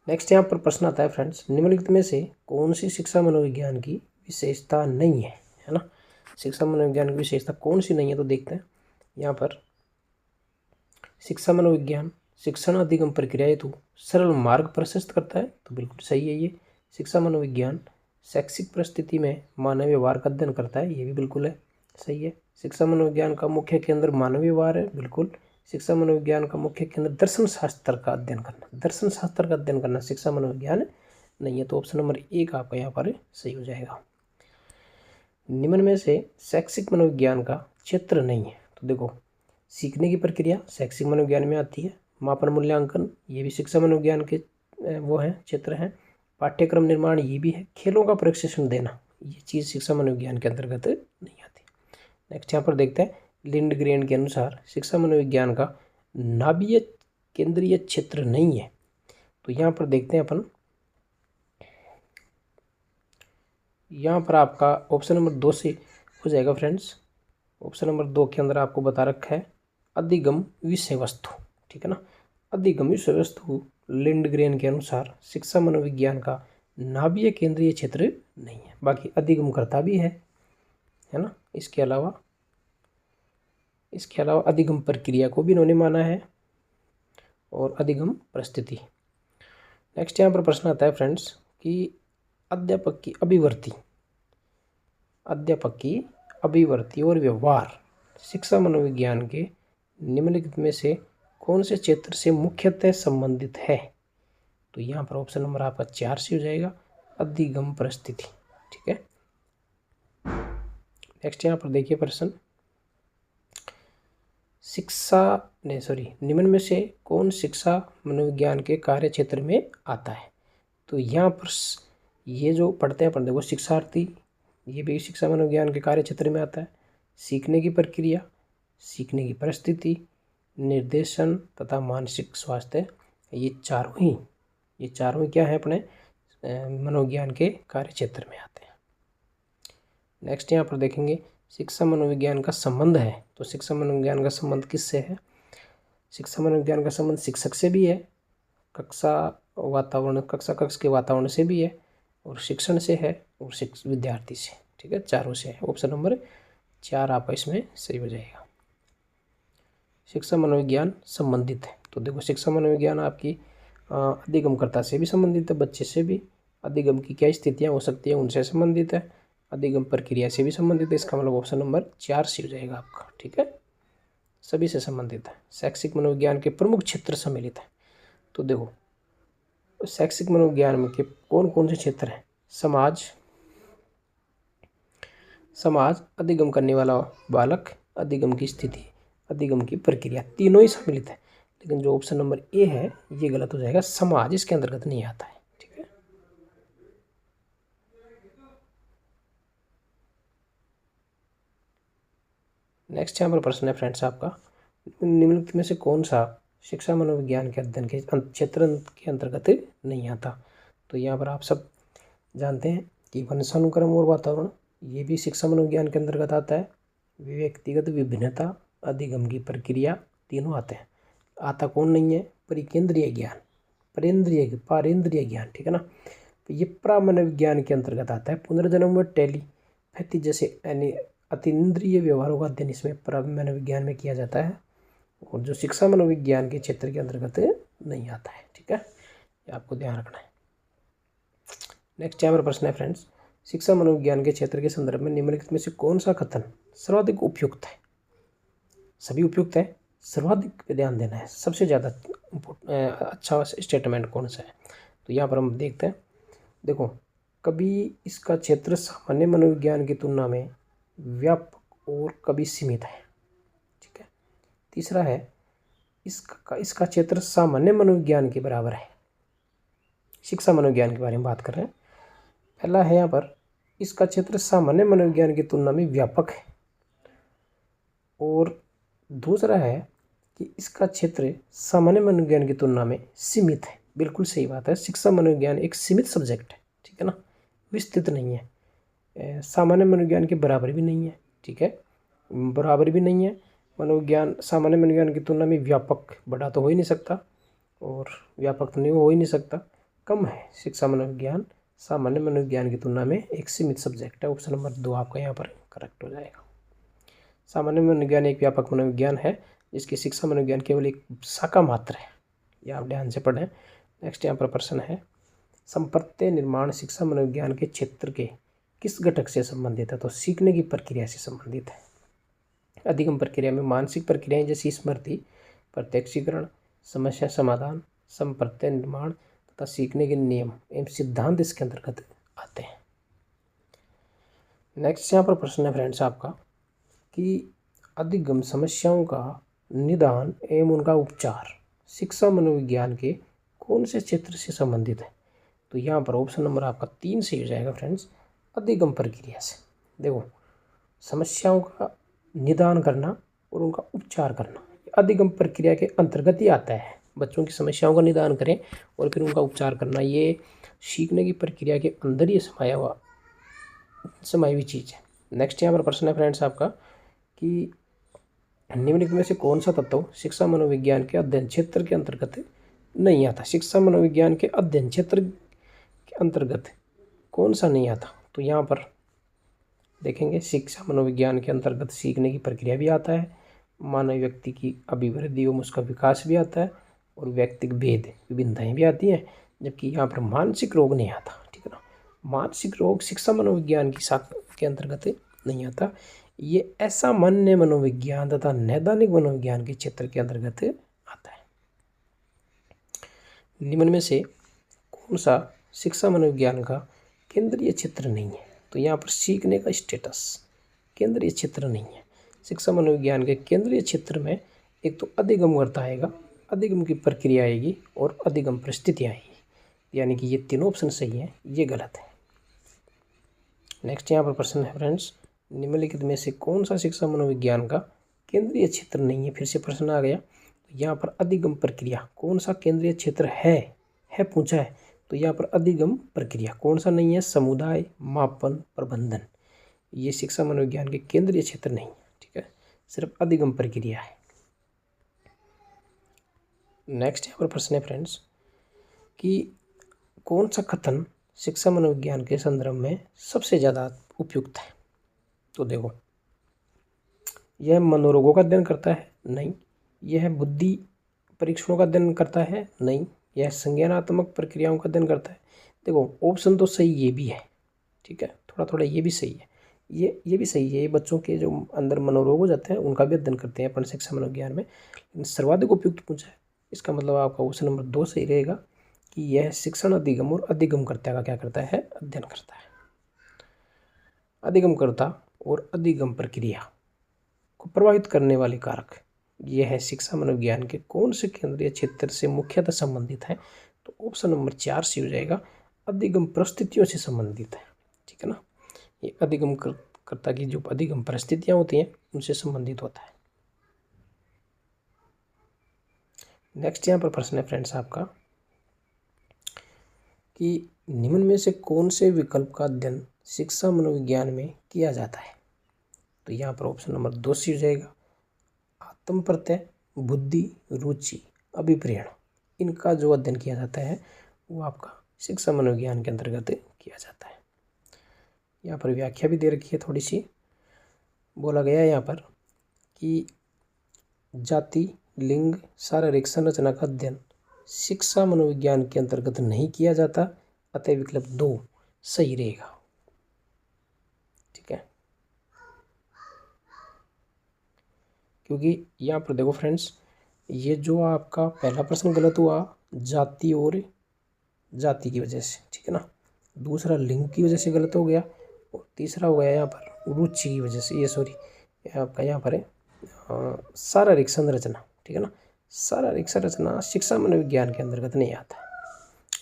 नेक्स्ट यहाँ पर प्रश्न आता है फ्रेंड्स, निम्नलिखित में से कौन सी शिक्षा मनोविज्ञान की विशेषता नहीं है, है ना। शिक्षा मनोविज्ञान की विशेषता कौन सी नहीं है, तो देखते हैं यहाँ पर। शिक्षा मनोविज्ञान शिक्षण अधिगम प्रक्रिया हेतु सरल मार्ग प्रशस्त करता है, तो बिल्कुल सही है ये। शिक्षा मनोविज्ञान शैक्षिक परिस्थिति में मानव व्यवहार का अध्ययन करता है, ये भी बिल्कुल है, सही है। शिक्षा मनोविज्ञान का मुख्य केंद्र मानव व्यवहार है, बिल्कुल। शिक्षा मनोविज्ञान का मुख्य केंद्र दर्शन शास्त्र का अध्ययन करना, दर्शन शास्त्र का अध्ययन करना शिक्षा मनोविज्ञान नहीं है, तो ऑप्शन नंबर 1 आपका यहाँ पर सही हो जाएगा। निम्न में से शैक्षिक मनोविज्ञान का क्षेत्र नहीं है, तो देखो सीखने की प्रक्रिया शैक्षिक मनोविज्ञान में आती है, मापन मूल्यांकन ये भी शिक्षा मनोविज्ञान के वो हैं क्षेत्र हैं, पाठ्यक्रम निर्माण ये भी है, खेलों का प्रशिक्षण देना ये चीज़ शिक्षा मनोविज्ञान के अंतर्गत नहीं आती। नेक्स्ट यहाँ पर देखते हैं, लिंडग्रेन के अनुसार शिक्षा मनोविज्ञान का नाभीय केंद्रीय क्षेत्र नहीं है, तो यहाँ पर देखते हैं अपन, यहाँ पर आपका ऑप्शन नंबर 2 से हो जाएगा फ्रेंड्स। ऑप्शन नंबर 2 के अंदर आपको बता रखा है अधिगम विषय वस्तु, ठीक है ना। अधिगम विषय वस्तु लिंडग्रेन के अनुसार शिक्षा मनोविज्ञान का नाभीय केंद्रीय क्षेत्र नहीं है, बाकी अधिगम करता भी है ना। इसके अलावा अधिगम प्रक्रिया को भी इन्होंने माना है और अधिगम परिस्थिति। नेक्स्ट यहाँ पर प्रश्न आता है फ्रेंड्स कि अध्यापक की अभिवृत्ति और व्यवहार शिक्षा मनोविज्ञान के निम्नलिखित में से कौन से क्षेत्र से मुख्यतः संबंधित है, तो यहाँ पर ऑप्शन नंबर आपका 4 से हो जाएगा, अधिगम परिस्थिति, ठीक है। नेक्स्ट यहाँ पर देखिए प्रश्न, निम्न में से कौन शिक्षा मनोविज्ञान के कार्य क्षेत्र में आता है, तो यहाँ पर ये जो पढ़ते हैं देखो शिक्षार्थी ये भी शिक्षा मनोविज्ञान के कार्य क्षेत्र में आता है, सीखने की प्रक्रिया, सीखने की परिस्थिति, निर्देशन तथा मानसिक स्वास्थ्य, ये चारों ही क्या है अपने मनोविज्ञान के कार्य क्षेत्र में आते हैं। नेक्स्ट यहाँ पर देखेंगे शिक्षा मनोविज्ञान का संबंध है, तो शिक्षा मनोविज्ञान का संबंध किससे है, शिक्षा मनोविज्ञान का संबंध शिक्षक से भी है, कक्ष के वातावरण से भी है, और शिक्षण से है, और विद्यार्थी से, ठीक है, चारों से है। ऑप्शन नंबर 4 आपका इसमें सही हो जाएगा। शिक्षा मनोविज्ञान संबंधित है, तो देखो शिक्षा मनोविज्ञान आपकी अधिगमकर्ता से भी संबंधित है, बच्चे से भी, अधिगम की क्या स्थितियाँ हो सकती है उनसे संबंधित है, अधिगम प्रक्रिया से भी संबंधित है, इसका मतलब ऑप्शन नंबर 4 से हो जाएगा आपका, ठीक है, सभी से संबंधित है। शैक्षिक मनोविज्ञान के प्रमुख क्षेत्र सम्मिलित है, तो देखो शैक्षिक मनोविज्ञान में के कौन कौन से क्षेत्र हैं, समाज, अधिगम करने वाला बालक, अधिगम की स्थिति, अधिगम की प्रक्रिया, तीनों ही सम्मिलित है। लेकिन जो ऑप्शन नंबर ए है ये गलत हो जाएगा, समाज इसके अंतर्गत नहीं आता है, ठीक है। नेक्स्ट यहाँ पर प्रश्न है फ्रेंड्स आपका, निम्नलिखित में से कौन सा शिक्षा मनोविज्ञान के अध्ययन के क्षेत्र के अंतर्गत नहीं आता, तो यहाँ पर आप सब जानते हैं कि वंशानुक्रम और वातावरण ये भी शिक्षा मनोविज्ञान के अंतर्गत आता है, व्यक्तिगत विभिन्नता, अधिगम की प्रक्रिया, तीनों आते हैं। आता कौन नहीं है, परिकेंद्रीय ज्ञान, पारेंद्रीय ज्ञान, ठीक है ना, तो ये प्रामनोविज्ञान के अंतर्गत आता है। पुनर्जन्म व टेलीपैथी जैसे अतीन्द्रिय व्यवहारों का अध्ययन इसमें प्रामनोविज्ञान में किया जाता है, और जो शिक्षा मनोविज्ञान के क्षेत्र के अंतर्गत नहीं आता है, ठीक है, ये आपको ध्यान रखना है। नेक्स्ट यहाँ पर प्रश्न है फ्रेंड्स, शिक्षा मनोविज्ञान के क्षेत्र के संदर्भ में निम्नलिखित में से कौन सा कथन सर्वाधिक उपयुक्त है, सभी उपयुक्त है, सर्वाधिक पे ध्यान देना है, सबसे ज़्यादा अच्छा स्टेटमेंट कौन सा है, तो यहाँ पर हम देखते हैं। देखो कभी इसका क्षेत्र सामान्य मनोविज्ञान की तुलना में व्यापक और कभी सीमित है, ठीक है। तीसरा है इसका क्षेत्र सामान्य मनोविज्ञान के बराबर है, शिक्षा मनोविज्ञान के बारे में बात कर रहे हैं। पहला है यहाँ पर इसका क्षेत्र सामान्य मनोविज्ञान की तुलना में व्यापक है, और दूसरा है कि इसका क्षेत्र सामान्य मनोविज्ञान की तुलना में सीमित है। बिल्कुल सही बात है, शिक्षा मनोविज्ञान एक सीमित सब्जेक्ट है, ठीक है ना, विस्तृत नहीं है। सामान्य मनोविज्ञान के बराबर भी नहीं है, ठीक है, बराबर भी नहीं है। मनोविज्ञान सामान्य मनोविज्ञान की तुलना में व्यापक बड़ा तो हो ही नहीं सकता, और व्यापक तो नहीं हो ही नहीं सकता, कम है। शिक्षा मनोविज्ञान सामान्य मनोविज्ञान की तुलना में एक सीमित सब्जेक्ट है। ऑप्शन नंबर 2 आपका यहाँ पर करेक्ट हो जाएगा। सामान्य मनोविज्ञान एक व्यापक मनोविज्ञान है जिसकी शिक्षा मनोविज्ञान केवल एक शाखा मात्र है। ये आप ध्यान से पढ़ें। नेक्स्ट यहाँ पर प्रश्न है, संप्रत्यय निर्माण शिक्षा मनोविज्ञान के क्षेत्र के किस घटक से संबंधित है? तो सीखने की प्रक्रिया से संबंधित है। अधिगम प्रक्रिया में मानसिक प्रक्रियाएं जैसी स्मृति, प्रत्यक्षीकरण, समस्या समाधान, संप्रत्यय निर्माण तथा सीखने के नियम एवं सिद्धांत इसके अंतर्गत आते हैं। नेक्स्ट यहाँ पर प्रश्न है फ्रेंड्स आपका कि अधिगम समस्याओं का निदान एवं उनका उपचार शिक्षा मनोविज्ञान के कौन से क्षेत्र से संबंधित है? तो यहाँ पर ऑप्शन नंबर आपका 3 सही हो जाएगा फ्रेंड्स, अधिगम प्रक्रिया से। देखो, समस्याओं का निदान करना और उनका उपचार करना अधिगम प्रक्रिया के अंतर्गत ही आता है। बच्चों की समस्याओं का निदान करें और फिर उनका उपचार करना, ये सीखने की प्रक्रिया के अंदर ही समाई हुई चीज़ है। नेक्स्ट यहाँ पर प्रश्न है फ्रेंड्स आपका कि निम्नलिखित में से कौन सा तत्व शिक्षा मनोविज्ञान के अध्ययन क्षेत्र के अंतर्गत नहीं आता? शिक्षा मनोविज्ञान के अध्ययन क्षेत्र के अंतर्गत कौन सा नहीं आता? तो यहाँ पर देखेंगे, शिक्षा मनोविज्ञान के अंतर्गत सीखने की प्रक्रिया भी आता है, मानव व्यक्ति की अभिवृद्धि एवं उसका विकास भी आता है, और व्यक्तिगत भेद विभिन्नताएं भी आती हैं, जबकि यहाँ पर मानसिक रोग नहीं आता, ठीक है ना। मानसिक रोग शिक्षा मनोविज्ञान की शाखा के अंतर्गत नहीं आता। ये असामान्य मनोविज्ञान तथा नैदानिक मनोविज्ञान के क्षेत्र के अंतर्गत आता है। निम्न में से कौन सा शिक्षा मनोविज्ञान का केंद्रीय क्षेत्र नहीं है? तो यहाँ पर सीखने का स्टेटस केंद्रीय क्षेत्र नहीं है। शिक्षा मनोविज्ञान के केंद्रीय क्षेत्र में एक तो अधिगमकर्ता आएगा, अधिगम की प्रक्रिया आएगी, और अधिगम परिस्थितियाँ आएगी। यानी कि ये तीनों ऑप्शन सही है, ये गलत है। नेक्स्ट यहाँ पर प्रश्न है फ्रेंड्स, निम्नलिखित में से कौन सा शिक्षा मनोविज्ञान का केंद्रीय क्षेत्र नहीं है? फिर से प्रश्न आ गया। तो यहाँ पर अधिगम प्रक्रिया कौन सा केंद्रीय क्षेत्र है पूछा है। तो यहाँ पर अधिगम प्रक्रिया कौन सा नहीं है? समुदाय, मापन, प्रबंधन, ये शिक्षा मनोविज्ञान के केंद्रीय क्षेत्र नहीं है, ठीक है, सिर्फ अधिगम प्रक्रिया है। नेक्स्ट यहाँ पर प्रश्न है फ्रेंड्स कि कौन सा कथन शिक्षा मनोविज्ञान के संदर्भ में सबसे ज़्यादा उपयुक्त है? तो देखो, यह मनोरोगों का अध्ययन करता है? नहीं। यह बुद्धि परीक्षणों का अध्ययन करता है? नहीं। यह संज्ञानात्मक प्रक्रियाओं का अध्ययन करता है? देखो, ऑप्शन तो सही ये भी है, ठीक है, थोड़ा थोड़ा ये भी सही है, ये भी सही है। ये बच्चों के जो अंदर मनोरोग हो जाते हैं उनका भी अध्ययन करते हैं अपन शिक्षा मनोविज्ञान में, लेकिन सर्वाधिक उपयुक्त पूछा है। इसका मतलब आपका ऑप्शन नंबर 2 सही रहेगा कि यह शिक्षण अधिगम और अधिगमकर्ता का क्या करता है? अध्ययन करता है। अधिगमकर्ता और अधिगम प्रक्रिया को प्रभावित करने वाले कारक, यह है शिक्षा मनोविज्ञान के कौन से केंद्रीय क्षेत्र से मुख्यतः संबंधित है? तो ऑप्शन नंबर 4 से हो जाएगा, अधिगम परिस्थितियों से संबंधित है, ठीक है ना। ये अधिगमकर्ता की जो अधिगम परिस्थितियाँ होती हैं उनसे संबंधित होता है। नेक्स्ट यहाँ पर प्रश्न है फ्रेंड्स आपका कि निम्न में से कौन से विकल्प का अध्ययन शिक्षा मनोविज्ञान में किया जाता है? तो यहाँ पर ऑप्शन नंबर 2 से हो जाएगा, आत्म प्रत्यय, बुद्धि, रुचि, अभिप्रेरण, इनका जो अध्ययन किया जाता है वो आपका शिक्षा मनोविज्ञान के अंतर्गत किया जाता है। यहाँ पर व्याख्या भी दे रखी है थोड़ी सी। बोला गया है यहाँ पर कि जाति, लिंग, शारीरिक संरचना का अध्ययन शिक्षा मनोविज्ञान के अंतर्गत नहीं किया जाता, अतः विकल्प 2 सही रहेगा, ठीक है। क्योंकि यहाँ पर देखो फ्रेंड्स, ये जो आपका पहला प्रश्न गलत हुआ जाति और जाति की वजह से, ठीक है ना, दूसरा लिंग की वजह से गलत हो गया, और तीसरा हो गया यहाँ पर रुचि की वजह से, ये सॉरी आपका यहाँ पर है शारीरिक संरचना, ठीक है ना। शारीरिक संरचना शिक्षा मनोविज्ञान के अंतर्गत नहीं आता है,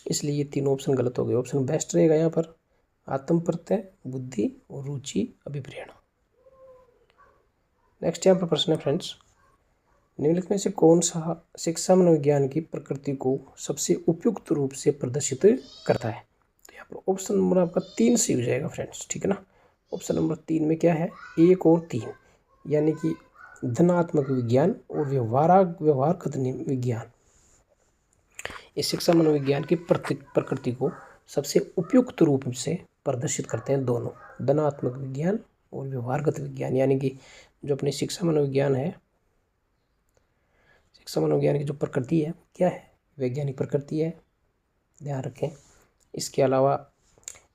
इसलिए ये तीनों ऑप्शन गलत हो गए। ऑप्शन बेस्ट रहेगा यहाँ पर आत्म प्रत्यय, बुद्धि और रुचि, अभिप्रेरण। नेक्स्ट यहाँ पर प्रश्न है फ्रेंड्स, निम्नलिखित में से कौन सा शिक्षा मनोविज्ञान की प्रकृति को सबसे उपयुक्त रूप से प्रदर्शित करता है? तो यहाँ पर ऑप्शन नंबर आपका 3 सही हो जाएगा फ्रेंड्स, ठीक है ना। ऑप्शन नंबर 3 में क्या है, 1 और 3, यानी कि धनात्मक विज्ञान और व्यवहारगत विज्ञान। इस शिक्षा मनोविज्ञान की प्रकृति को सबसे उपयुक्त रूप से प्रदर्शित करते हैं दोनों, धनात्मक विज्ञान और व्यवहारगत विज्ञान। यानी कि जो अपनी शिक्षा मनोविज्ञान है, शिक्षा मनोविज्ञान की जो प्रकृति है क्या है, वैज्ञानिक प्रकृति है, ध्यान रखें। इसके अलावा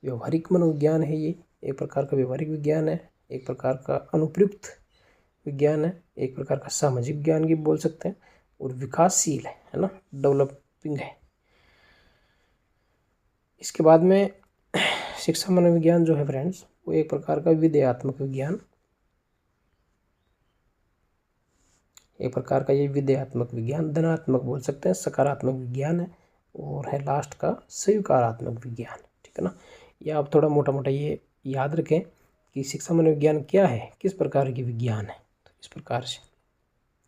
व्यवहारिक मनोविज्ञान है, ये एक प्रकार का व्यवहारिक विज्ञान है, एक प्रकार का अनुप्रयुक्त विज्ञान है, एक प्रकार का सामाजिक विज्ञान भी बोल सकते हैं, और विकासशील है ना, डेवलपिंग है। इसके बाद में शिक्षा मनोविज्ञान जो है फ्रेंड्स, वो एक प्रकार का विधेयात्मक विज्ञान, एक प्रकार का ये विधेयात्मक विज्ञान, धनात्मक बोल सकते हैं, सकारात्मक विज्ञान है, और है लास्ट का स्वीकारात्मक विज्ञान। ठीक है ना, ये आप थोड़ा मोटा मोटा ये याद रखें कि शिक्षा मनोविज्ञान क्या है, किस प्रकार की विज्ञान है। तो इस प्रकार से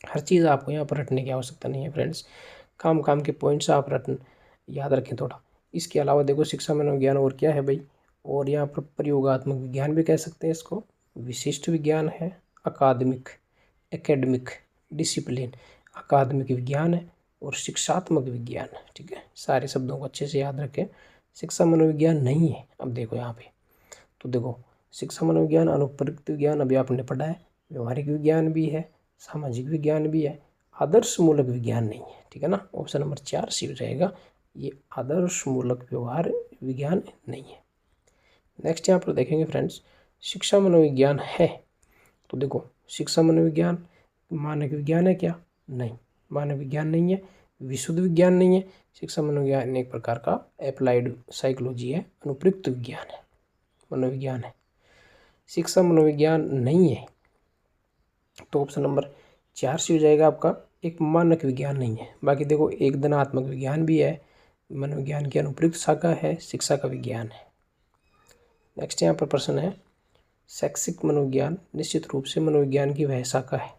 हर चीज़ आपको यहाँ पर रटने की आवश्यकता नहीं है फ्रेंड्स, काम काम के पॉइंट्स आप याद रखें थोड़ा। इसके अलावा देखो शिक्षा मनोविज्ञान और क्या है भाई, और यहाँ पर प्रयोगात्मक विज्ञान भी कह सकते हैं इसको, विशिष्ट विज्ञान है, एकेडमिक डिसिप्लिन, अकादमिक विज्ञान है, और शिक्षात्मक विज्ञान है। ठीक है, सारे शब्दों को अच्छे से याद रखें। शिक्षा मनोविज्ञान नहीं है, अब देखो यहाँ पे, तो देखो शिक्षा मनोविज्ञान अनुप्रयुक्त विज्ञान अभी आपने पढ़ा है, व्यवहारिक विज्ञान भी है, सामाजिक विज्ञान भी है, आदर्शमूलक विज्ञान नहीं है। ठीक है ना, ऑप्शन नंबर 4 सी हो जाएगा, ये आदर्शमूलक व्यवहार विज्ञान नहीं है। नेक्स्ट यहाँ पर देखेंगे फ्रेंड्स, शिक्षा मनोविज्ञान है, तो देखो शिक्षा मनोविज्ञान मानक विज्ञान है क्या, नहीं, मानव विज्ञान नहीं है, विशुद्ध विज्ञान नहीं है। शिक्षा मनोविज्ञान एक प्रकार का एप्लाइड साइकोलॉजी है, अनुप्रयुक्त विज्ञान है, मनोविज्ञान है। शिक्षा मनोविज्ञान नहीं है, तो ऑप्शन नंबर 4 से हो जाएगा आपका, एक मानक विज्ञान नहीं है। बाकी देखो एक धनात्मक विज्ञान भी है, मनोविज्ञान की अनुप्रयुक्त शाखा है, शिक्षा का विज्ञान है। नेक्स्ट यहाँ पर प्रश्न है, शैक्षिक मनोविज्ञान निश्चित रूप से मनोविज्ञान की वह शाखा है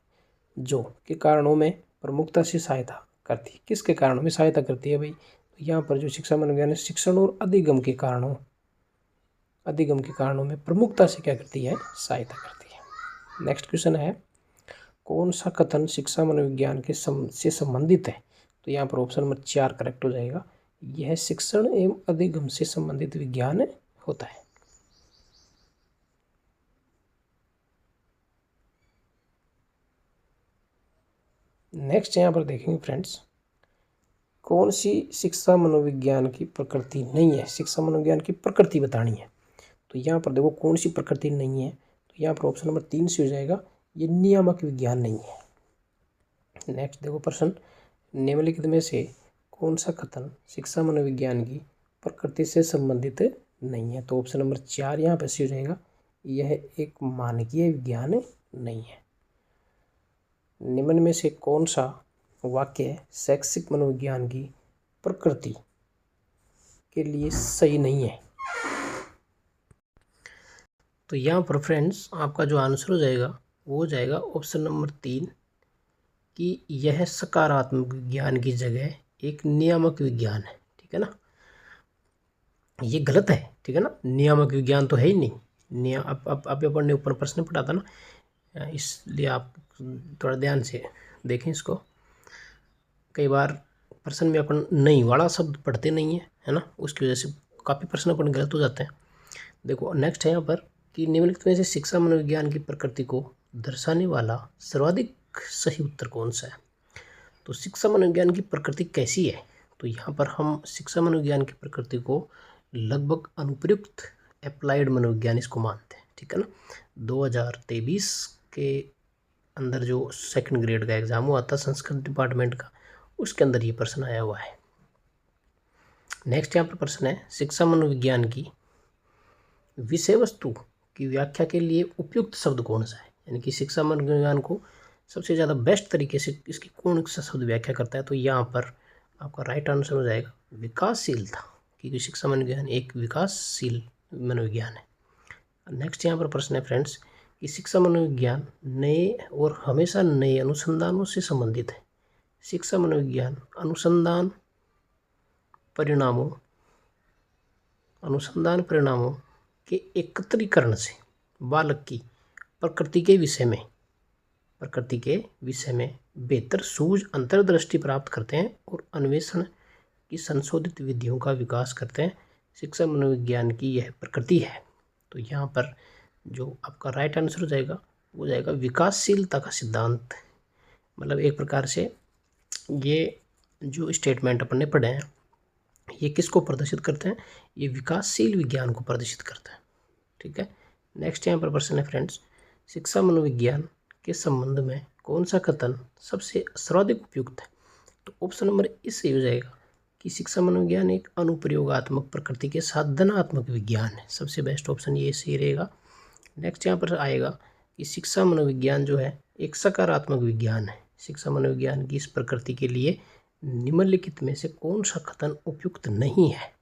जो के कारणों में प्रमुखता से सहायता करती है। किसके कारणों में सहायता करती है भाई, तो यहाँ पर जो शिक्षा मनोविज्ञान है, शिक्षण और अधिगम के कारणों में प्रमुखता से क्या करती है, सहायता करती है। नेक्स्ट क्वेश्चन है, कौन सा कथन शिक्षा मनोविज्ञान के से संबंधित है, तो यहाँ पर ऑप्शन नंबर 4 करेक्ट हो जाएगा, यह शिक्षण एवं अधिगम से संबंधित विज्ञान होता है। नेक्स्ट यहाँ पर देखेंगे फ्रेंड्स, कौन सी शिक्षा मनोविज्ञान की प्रकृति नहीं है, शिक्षा मनोविज्ञान की प्रकृति बतानी है। तो यहाँ पर देखो कौन सी प्रकृति नहीं है, तो यहाँ पर ऑप्शन नंबर 3 से हो जाएगा, ये नियामक विज्ञान नहीं है। नेक्स्ट देखो प्रश्न, निम्नलिखित में से कौन सा कथन शिक्षा मनोविज्ञान की प्रकृति से संबंधित नहीं है, तो ऑप्शन नंबर 4 यहाँ पर से हो जाएगा, यह एक मानकीय विज्ञान नहीं है। निम्न में से कौन सा वाक्य शैक्षिक मनोविज्ञान की प्रकृति के लिए सही नहीं है, तो यहाँ पर फ्रेंड्स आपका जो आंसर हो जाएगा वो हो जाएगा ऑप्शन नंबर 3 कि यह सकारात्मक विज्ञान की जगह एक नियामक विज्ञान है। ठीक है ना, ये गलत है। ठीक है ना, नियामक विज्ञान तो है ही नहीं। अब अपन ने ऊपर प्रश्न पढ़ा था ना, इसलिए आप थोड़ा ध्यान से देखें इसको। कई बार प्रश्न में अपन नहीं वाला शब्द पढ़ते नहीं है ना, उसकी वजह से काफ़ी प्रश्न अपन गलत हो जाते हैं। देखो नेक्स्ट है यहाँ पर कि निम्नलिखित में से शिक्षा मनोविज्ञान की प्रकृति को दर्शाने वाला सर्वाधिक सही उत्तर कौन सा है। तो शिक्षा मनोविज्ञान की प्रकृति कैसी है, तो यहाँ पर हम शिक्षा मनोविज्ञान की प्रकृति को लगभग अनुप्रयुक्त एप्लाइड मनोविज्ञान इसको मानते हैं। ठीक है ना, 2023 के अंदर जो सेकंड ग्रेड का एग्ज़ाम हुआ था संस्कृत डिपार्टमेंट का, उसके अंदर ये प्रश्न आया हुआ है। नेक्स्ट यहाँ पर प्रश्न है, शिक्षा मनोविज्ञान की विषय वस्तु की व्याख्या के लिए उपयुक्त शब्द कौन सा है, यानी कि शिक्षा मनोविज्ञान को सबसे ज़्यादा बेस्ट तरीके से इसकी कौन सा शब्द व्याख्या करता है, तो यहाँ पर आपका राइट आंसर हो जाएगा विकासशीलता, क्योंकि शिक्षा मनोविज्ञान एक विकासशील मनोविज्ञान है। नेक्स्ट यहाँ पर प्रश्न है फ्रेंड्स कि शिक्षा मनोविज्ञान नए और हमेशा नए अनुसंधानों से संबंधित है। शिक्षा मनोविज्ञान अनुसंधान परिणामों के एकत्रीकरण से बालक की प्रकृति के विषय में बेहतर सूझ अंतर्दृष्टि प्राप्त करते हैं और अन्वेषण की संशोधित विधियों का विकास करते हैं। शिक्षा मनोविज्ञान की यह प्रकृति है। तो यहाँ पर जो आपका राइट आंसर हो जाएगा वो जाएगा विकासशीलता का सिद्धांत। मतलब एक प्रकार से ये जो स्टेटमेंट अपन ने पढ़े हैं ये किसको प्रदर्शित करते हैं? ये विकासशील विज्ञान को प्रदर्शित करते हैं। ठीक है। नेक्स्ट यहाँ पर प्रश्न है फ्रेंड्स, शिक्षा मनोविज्ञान के संबंध में कौन सा कथन सबसे सर्वाधिक उपयुक्त है? तो ऑप्शन नंबर इस सही हो जाएगा कि शिक्षा मनोविज्ञान एक अनुप्रयोगात्मक प्रकृति के साधनात्मक विज्ञान है। सबसे बेस्ट ऑप्शन ये सही रहेगा। नेक्स्ट यहाँ पर आएगा कि शिक्षा मनोविज्ञान जो है एक सकारात्मक विज्ञान है। शिक्षा मनोविज्ञान की इस प्रकृति के लिए निम्नलिखित में से कौन सा कथन उपयुक्त नहीं है?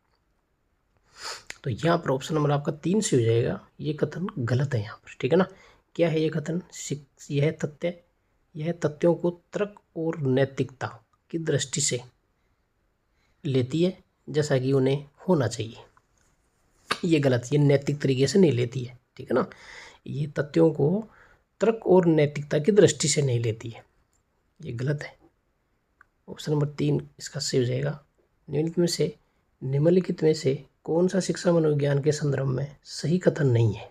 तो यहाँ पर ऑप्शन नंबर आपका 3 से हो जाएगा। ये कथन गलत है यहाँ पर। ठीक है ना। क्या है ये कथन? यह तथ्यों को तर्क और नैतिकता की दृष्टि से लेती है जैसा कि उन्हें होना चाहिए। ये गलत, ये नैतिक तरीके से नहीं लेती है। ठीक है ना। ये तथ्यों को तर्क और नैतिकता की दृष्टि से नहीं लेती है, ये गलत है। ऑप्शन नंबर 3 इसका सही हो जाएगा। निम्नलिखित में से कौन सा शिक्षा मनोविज्ञान के संदर्भ में सही कथन नहीं है?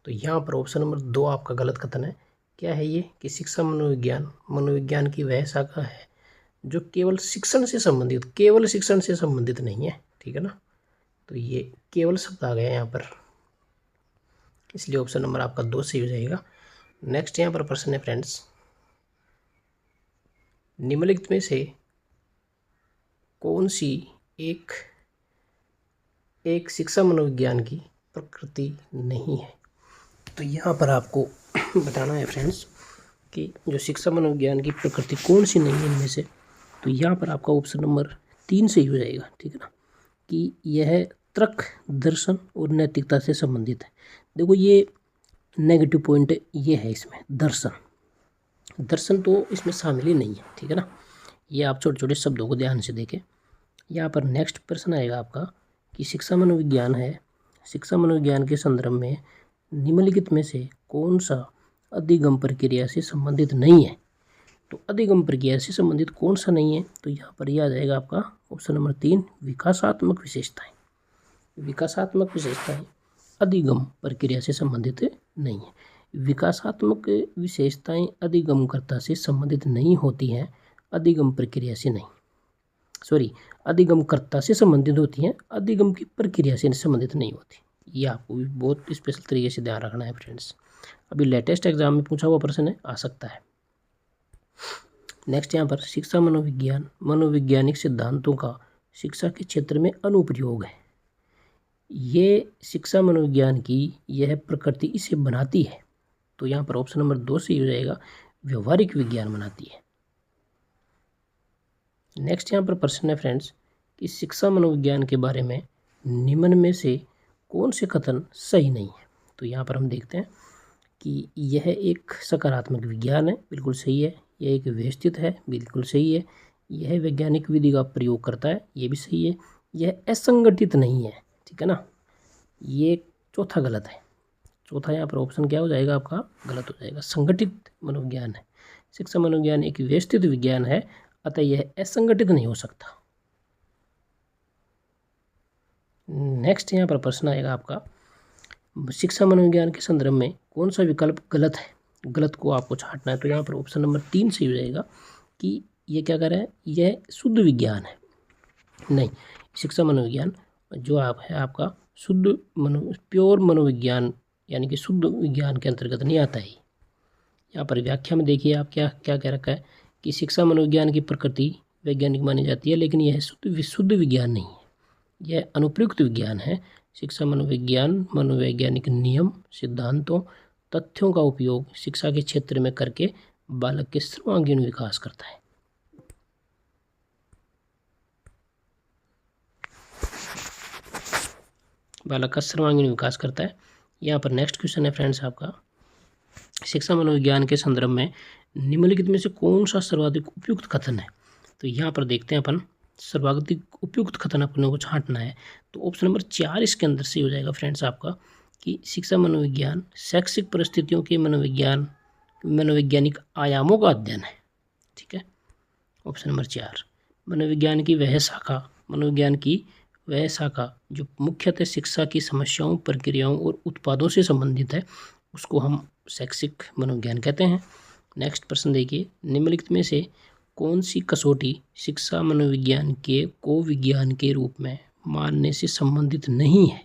तो यहाँ पर ऑप्शन नंबर 2 आपका गलत कथन है। क्या है ये? कि शिक्षा मनोविज्ञान की वह शाखा है जो केवल शिक्षण से संबंधित नहीं है। ठीक है ना। तो ये केवल शब्द आ गया यहाँ पर, इसलिए ऑप्शन नंबर आपका 2 सही हो जाएगा। नेक्स्ट यहाँ पर प्रश्न है फ्रेंड्स, निम्नलिखित में से कौन सी एक शिक्षा मनोविज्ञान की प्रकृति नहीं है? तो यहाँ पर आपको बताना है फ्रेंड्स कि जो शिक्षा मनोविज्ञान की प्रकृति कौन सी नहीं है इनमें से। तो यहाँ पर आपका ऑप्शन नंबर 3 सही हो जाएगा। ठीक है ना। कि यह तर्क, दर्शन और नैतिकता से संबंधित है। देखो ये नेगेटिव पॉइंट ये है इसमें, दर्शन तो इसमें शामिल ही नहीं है। ठीक है ना। ये आप छोटे छोटे शब्दों को ध्यान से देखें। यहाँ पर नेक्स्ट प्रश्न आएगा आपका कि शिक्षा मनोविज्ञान के संदर्भ में निम्नलिखित में से कौन सा अधिगम प्रक्रिया से संबंधित नहीं है? तो अधिगम प्रक्रिया से संबंधित कौन सा नहीं है? तो यहाँ पर यह आ जाएगा आपका ऑप्शन नंबर 3 विकासात्मक विशेषताएं अधिगम प्रक्रिया से संबंधित नहीं है। विकासात्मक विशेषताएं अधिगमकर्ता से संबंधित नहीं होती हैं, अधिगमकर्ता से संबंधित होती हैं, अधिगम की प्रक्रिया से संबंधित नहीं होती। ये आपको भी बहुत स्पेशल तरीके से ध्यान रखना है फ्रेंड्स। अभी लेटेस्ट एग्जाम में पूछा हुआ प्रश्न है, आ सकता है। नेक्स्ट यहाँ पर शिक्षा मनोवैज्ञानिक सिद्धांतों का शिक्षा के क्षेत्र में अनुप्रयोग है। ये शिक्षा मनोविज्ञान की यह प्रकृति इसे बनाती है। तो यहाँ पर ऑप्शन नंबर 2 से हो जाएगा, व्यवहारिक विज्ञान बनाती है। नेक्स्ट यहाँ पर प्रश्न है फ्रेंड्स कि शिक्षा मनोविज्ञान के बारे में निम्न में से कौन से कथन सही नहीं है? तो यहाँ पर हम देखते हैं कि यह एक सकारात्मक विज्ञान है, बिल्कुल सही है। यह एक व्यवस्थित है, बिल्कुल सही है। यह वैज्ञानिक विधि का प्रयोग करता है, ये भी सही है। यह असंगठित नहीं है। ठीक है ना। ये चौथा गलत है। चौथा यहाँ पर ऑप्शन क्या हो जाएगा आपका? गलत हो जाएगा। संगठित मनोविज्ञान है। शिक्षा मनोविज्ञान एक व्यवस्थित विज्ञान है, अतः यह असंगठित नहीं हो सकता। नेक्स्ट यहाँ पर प्रश्न आएगा आपका, शिक्षा मनोविज्ञान के संदर्भ में कौन सा विकल्प गलत है? गलत को आपको छांटना है। तो यहाँ पर ऑप्शन नंबर 3 से हो जाएगा कि ये क्या कर रहा है, यह शुद्ध विज्ञान है। नहीं, शिक्षा मनोविज्ञान जो है आपका प्योर मनोविज्ञान यानी कि शुद्ध विज्ञान के अंतर्गत नहीं आता है। यहाँ पर व्याख्या में देखिए आप क्या क्या कह रखा है कि शिक्षा मनोविज्ञान की प्रकृति वैज्ञानिक मानी जाती है, लेकिन यह शुद्ध विज्ञान नहीं है, यह अनुप्रयुक्त विज्ञान है। शिक्षा मनोविज्ञान मनोवैज्ञानिक नियम, सिद्धांतों, तथ्यों का उपयोग शिक्षा के क्षेत्र में करके बालक के सर्वांगीण विकास करता है। बालक का सर्वांगीण विकास करता है। यहाँ पर नेक्स्ट क्वेश्चन है फ्रेंड्स आपका, शिक्षा मनोविज्ञान के संदर्भ में निम्नलिखित में से कौन सा सर्वाधिक उपयुक्त कथन है? तो यहाँ पर देखते हैं अपन, सर्वाधिक उपयुक्त कथन अपने को छांटना है। तो ऑप्शन नंबर 4 इसके अंदर से हो जाएगा फ्रेंड्स आपका कि शिक्षा मनोविज्ञान शैक्षिक परिस्थितियों के मनोवैज्ञानिक आयामों का अध्ययन है। ठीक है। ऑप्शन नंबर 4, मनोविज्ञान की वह शाखा जो मुख्यतः शिक्षा की समस्याओं, प्रक्रियाओं और उत्पादों से संबंधित है, उसको हम शैक्षिक मनोविज्ञान कहते हैं। नेक्स्ट प्रश्न देखिए, निम्नलिखित में से कौन सी कसौटी शिक्षा मनोविज्ञान को विज्ञान के रूप में मानने से संबंधित नहीं है?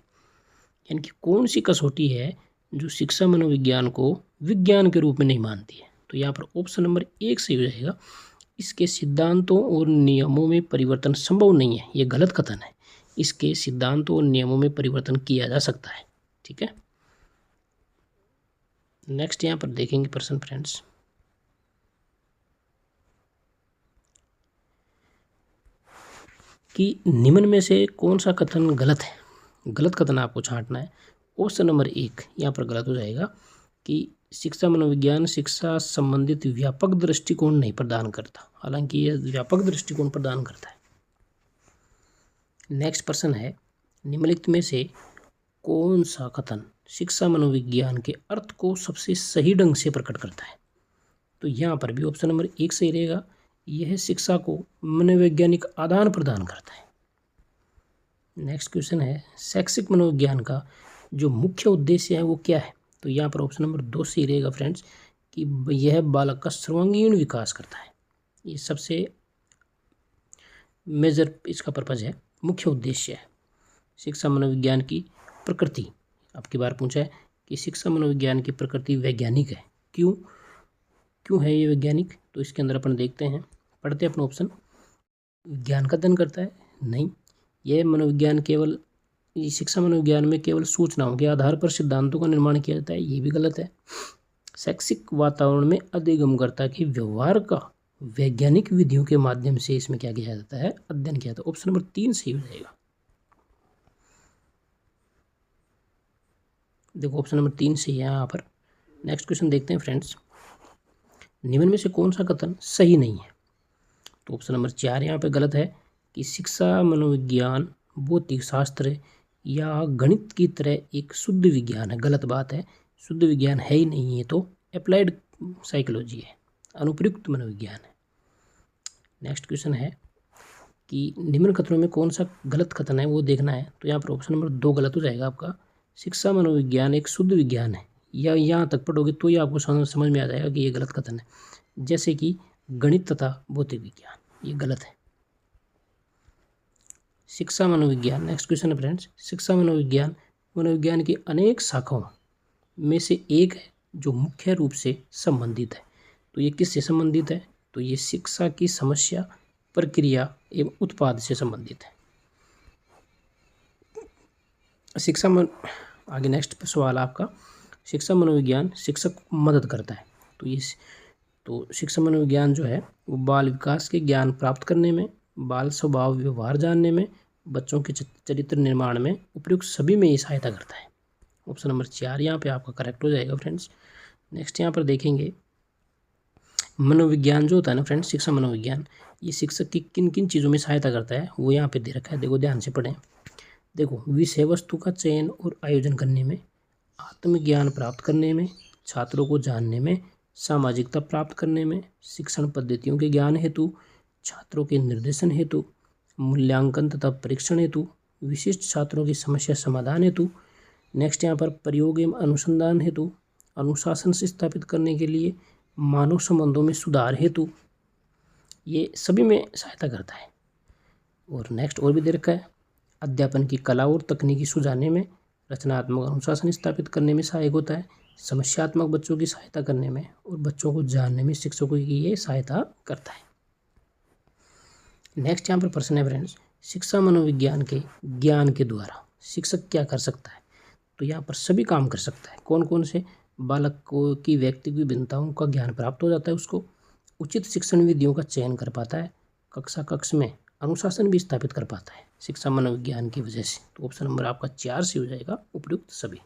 यानी कि कौन सी कसौटी है जो शिक्षा मनोविज्ञान को विज्ञान के रूप में नहीं मानती है? तो यहाँ पर ऑप्शन नंबर 1 सही हो जाएगा। इसके सिद्धांतों और नियमों में परिवर्तन संभव नहीं है। ये गलत कथन है। इसके सिद्धांतों और नियमों में परिवर्तन किया जा सकता है। ठीक है। नेक्स्ट यहाँ पर देखेंगे प्रश्न फ्रेंड्स, कि निम्न में से कौन सा कथन गलत है? गलत कथन आपको छांटना है। ऑप्शन नंबर 1 यहाँ पर गलत हो जाएगा कि शिक्षा मनोविज्ञान शिक्षा संबंधित व्यापक दृष्टिकोण नहीं प्रदान करता, हालांकि यह व्यापक दृष्टिकोण प्रदान करता है। नेक्स्ट प्रश्न है, निम्नलिखित में से कौन सा कथन शिक्षा मनोविज्ञान के अर्थ को सबसे सही ढंग से प्रकट करता है? तो यहाँ पर भी ऑप्शन नंबर 1 सही रहेगा। यह शिक्षा को मनोवैज्ञानिक आदान प्रदान करता है। नेक्स्ट क्वेश्चन है, शैक्षिक मनोविज्ञान का जो मुख्य उद्देश्य है वो क्या है? तो यहाँ पर ऑप्शन नंबर 2 सही रहेगा फ्रेंड्स, कि यह बालक का सर्वांगीण विकास करता है। ये सबसे मेजर इसका पर्पज है, मुख्य उद्देश्य है। शिक्षा मनोविज्ञान की प्रकृति, आपकी बार पूछा है कि शिक्षा मनोविज्ञान की प्रकृति वैज्ञानिक है। क्यों है ये वैज्ञानिक? तो इसके अंदर अपन देखते हैं, पढ़ते हैं अपना ऑप्शन। विज्ञान का अध्ययन करता है? नहीं। यह शिक्षा मनोविज्ञान में केवल सूचनाओं के आधार पर सिद्धांतों का निर्माण किया जाता है? ये भी गलत है। शैक्षिक वातावरण में अधिगमकर्ता के व्यवहार का वैज्ञानिक विधियों के माध्यम से इसमें क्या किया जाता है? अध्ययन किया जाता है। ऑप्शन नंबर 3 सही हो जाएगा। देखो ऑप्शन नंबर 3 सही है यहाँ पर। नेक्स्ट क्वेश्चन देखते हैं फ्रेंड्स, निम्न में से कौन सा कथन सही नहीं है? तो ऑप्शन नंबर 4 यहाँ पे गलत है कि शिक्षा मनोविज्ञान भौतिक शास्त्र या गणित की तरह एक शुद्ध विज्ञान है। गलत बात है, शुद्ध विज्ञान है ही नहीं, ये तो अप्लाइड साइकोलॉजी है, अनुप्रयुक्त मनोविज्ञान है। नेक्स्ट क्वेश्चन है कि निम्न कथनों में कौन सा गलत कथन है वो देखना है। तो यहाँ पर ऑप्शन नंबर 2 गलत हो जाएगा आपका। शिक्षा मनोविज्ञान एक शुद्ध विज्ञान है, या यहाँ तक पढ़ोगे तो ये आपको समझ में आ जाएगा कि ये गलत कथन है। जैसे कि गणित तथा भौतिक विज्ञान, ये गलत है। शिक्षा मनोविज्ञान, नेक्स्ट क्वेश्चन है फ्रेंड्स, शिक्षा मनोविज्ञान की अनेक शाखाओं में से एक है जो मुख्य रूप से संबंधित है। तो ये किससे संबंधित है? तो ये शिक्षा की समस्या, प्रक्रिया एवं उत्पाद से संबंधित है। आगे नेक्स्ट सवाल आपका, शिक्षा मनोविज्ञान शिक्षक को मदद करता है। तो शिक्षा मनोविज्ञान जो है वो बाल विकास के ज्ञान प्राप्त करने में, बाल स्वभाव व्यवहार जानने में, बच्चों के चरित्र निर्माण में, उपयुक्त सभी में ये सहायता करता है। ऑप्शन नंबर 4 यहाँ पे आपका करेक्ट हो जाएगा फ्रेंड्स। नेक्स्ट यहाँ पर देखेंगे, मनोविज्ञान जो होता है ना फ्रेंड्स, शिक्षा मनोविज्ञान, ये शिक्षक की किन किन चीज़ों में सहायता करता है वो यहाँ पे दे रखा है। देखो ध्यान से पढ़ें। देखो, विषय वस्तु का चयन और आयोजन करने में, आत्मज्ञान प्राप्त करने में, छात्रों को जानने में, सामाजिकता प्राप्त करने में, शिक्षण पद्धतियों के ज्ञान हेतु, छात्रों के निर्देशन हेतु, मूल्यांकन तथा परीक्षण हेतु, विशिष्ट छात्रों की समस्या समाधान हेतु, नेक्स्ट यहाँ पर प्रयोग एवं अनुसंधान हेतु, अनुशासन से स्थापित करने के लिए, मानव संबंधों में सुधार हेतु, ये सभी में सहायता करता है। और नेक्स्ट और भी दे रखा है, अध्यापन की कला और तकनीकी सुझाने में, रचनात्मक अनुशासन स्थापित करने में सहायक होता है, समस्यात्मक बच्चों की सहायता करने में और बच्चों को जानने में शिक्षकों की ये सहायता करता है। नेक्स्ट यहाँ पर प्रश्न है फ्रेंड्स, शिक्षा मनोविज्ञान के ज्ञान के द्वारा शिक्षक क्या कर सकता है? तो यहाँ पर सभी काम कर सकता है। कौन कौन से? बालक को की व्यक्तिगत विभिन्नताओं का ज्ञान प्राप्त हो जाता है, उसको उचित शिक्षण विधियों का चयन कर पाता है, कक्ष में अनुशासन भी स्थापित कर पाता है शिक्षा मनोविज्ञान की वजह से। तो ऑप्शन नंबर आपका 4 से हो जाएगा, उपयुक्त सभी।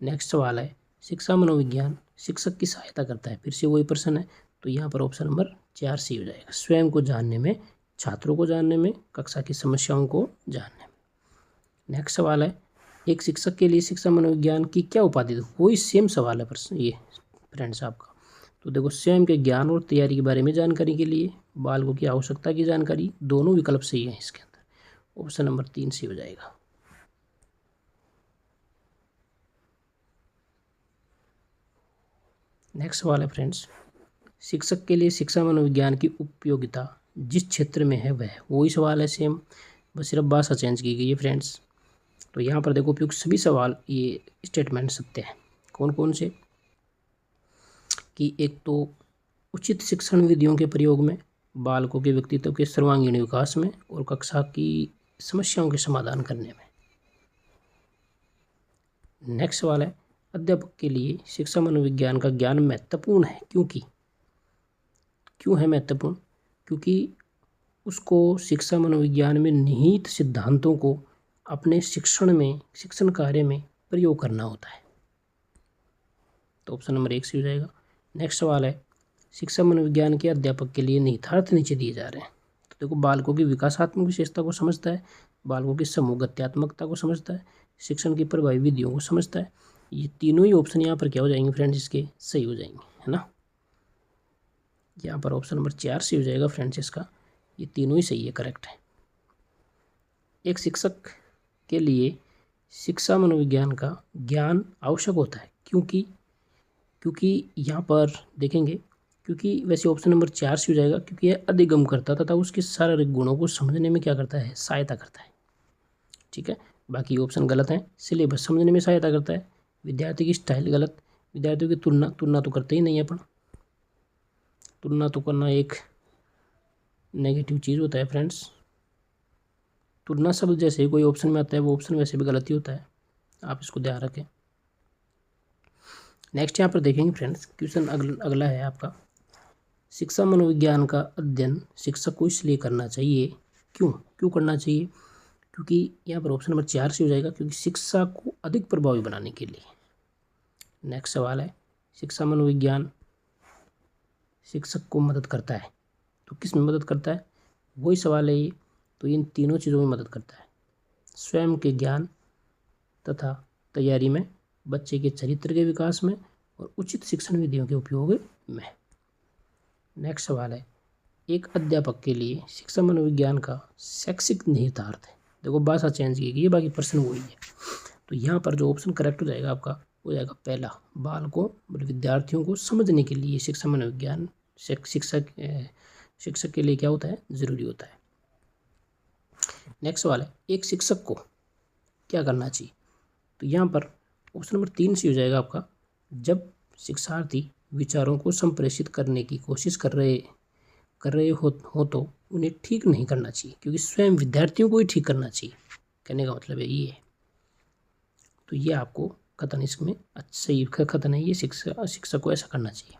नेक्स्ट सवाल है, शिक्षा मनोविज्ञान शिक्षक की सहायता करता है। फिर से वही प्रश्न है, तो यहाँ पर ऑप्शन नंबर 4 से हो जाएगा, स्वयं को जानने में, छात्रों को जानने में, कक्षा की समस्याओं को जानने में। नेक्स्ट सवाल है, एक शिक्षक के लिए शिक्षा मनोविज्ञान की क्या उपाधि है? वही सेम सवाल है प्रश्न ये फ्रेंड्स आपका। तो देखो, स्वयं के ज्ञान और तैयारी के बारे में जानकारी के लिए, बालकों की आवश्यकता की जानकारी, दोनों विकल्प सही है इसके अंदर। ऑप्शन नंबर 3 सही हो जाएगा। नेक्स्ट सवाल है फ्रेंड्स, शिक्षक के लिए शिक्षा मनोविज्ञान की उपयोगिता जिस क्षेत्र में है वह, वही सवाल है सेम, बस सिर्फ भाषा चेंज की गई है फ्रेंड्स। तो यहाँ पर देखो, उपयुक्त सभी सवाल ये स्टेटमेंट सत्य है। कौन कौन से? कि एक तो उचित शिक्षण विधियों के प्रयोग में, बालकों के व्यक्तित्व के सर्वांगीण विकास में और कक्षा की समस्याओं के समाधान करने में। नेक्स्ट सवाल है, अध्यापक के लिए शिक्षा मनोविज्ञान का ज्ञान महत्वपूर्ण है क्योंकि, क्यों है महत्वपूर्ण? क्योंकि उसको शिक्षा मनोविज्ञान में निहित सिद्धांतों को अपने शिक्षण कार्य में प्रयोग करना होता है। तो ऑप्शन नंबर 1 सही हो जाएगा। नेक्स्ट सवाल है, शिक्षा मनोविज्ञान के अध्यापक के लिए निहितार्थ नीचे दिए जा रहे हैं। तो देखो, बालकों की विकासात्मक विशेषता को समझता है, बालकों की समूहगत्यात्मकता को समझता है, शिक्षण की प्रभावी विधियों को समझता है। ये तीनों ही ऑप्शन यहाँ पर क्या हो जाएंगे फ्रेंड्स? इसके सही हो जाएंगे, है ना। यहाँ पर ऑप्शन नंबर 4 सही हो जाएगा फ्रेंड्स इसका। ये तीनों ही सही है, करेक्ट है। एक शिक्षक के लिए शिक्षा मनोविज्ञान का ज्ञान आवश्यक होता है क्योंकि यहाँ पर देखेंगे, क्योंकि वैसे ऑप्शन नंबर 4 से हो जाएगा, क्योंकि यह अधिगम करता तथा उसके शारीरिक गुणों को समझने में क्या करता है? सहायता करता है। ठीक है, बाकी ऑप्शन गलत है। सिलेबस समझने में सहायता करता है, विद्यार्थी की स्टाइल गलत, विद्यार्थियों की तुलना तो करते ही नहीं है अपन, तुलना तो करना एक नेगेटिव चीज़ होता है फ्रेंड्स। तुलना शब्द जैसे कोई ऑप्शन में आता है वो ऑप्शन वैसे भी गलत ही होता है, आप इसको ध्यान रखें। नेक्स्ट यहाँ पर देखेंगे फ्रेंड्स, क्वेश्चन अगला है आपका, शिक्षा मनोविज्ञान का अध्ययन शिक्षक को इसलिए करना चाहिए, क्यों करना चाहिए? क्योंकि यहाँ पर ऑप्शन नंबर 4 से हो जाएगा, क्योंकि शिक्षा को अधिक प्रभावी बनाने के लिए। नेक्स्ट सवाल है, शिक्षा मनोविज्ञान शिक्षक को मदद करता है, तो किस में मदद करता है? वही सवाल है ये। तो इन तीनों चीज़ों में मदद करता है, स्वयं के ज्ञान तथा तैयारी में, बच्चे के चरित्र के विकास में और उचित शिक्षण विधियों के उपयोग में। नेक्स्ट सवाल है, एक अध्यापक के लिए शिक्षा मनोविज्ञान का शैक्षिक निहितार्थ है। देखो, भाषा चेंज की गई है, बाकी प्रश्न वही है। तो यहाँ पर जो ऑप्शन करेक्ट हो जाएगा आपका, हो जाएगा पहला, बालकों विद्यार्थियों को समझने के लिए शिक्षा मनोविज्ञान शिक्षक के लिए क्या होता है? जरूरी होता है। नेक्स्ट सवाल है, एक शिक्षक को क्या करना चाहिए? तो यहाँ पर ऑप्शन नंबर 3 से हो जाएगा आपका, जब शिक्षार्थी विचारों को संप्रेषित करने की कोशिश कर रहे हो तो उन्हें ठीक नहीं करना चाहिए, क्योंकि स्वयं विद्यार्थियों को ही ठीक करना चाहिए, कहने का मतलब है ये। तो ये आपको कथन इसमें सही कथन है, ये शिक्षक को ऐसा करना चाहिए।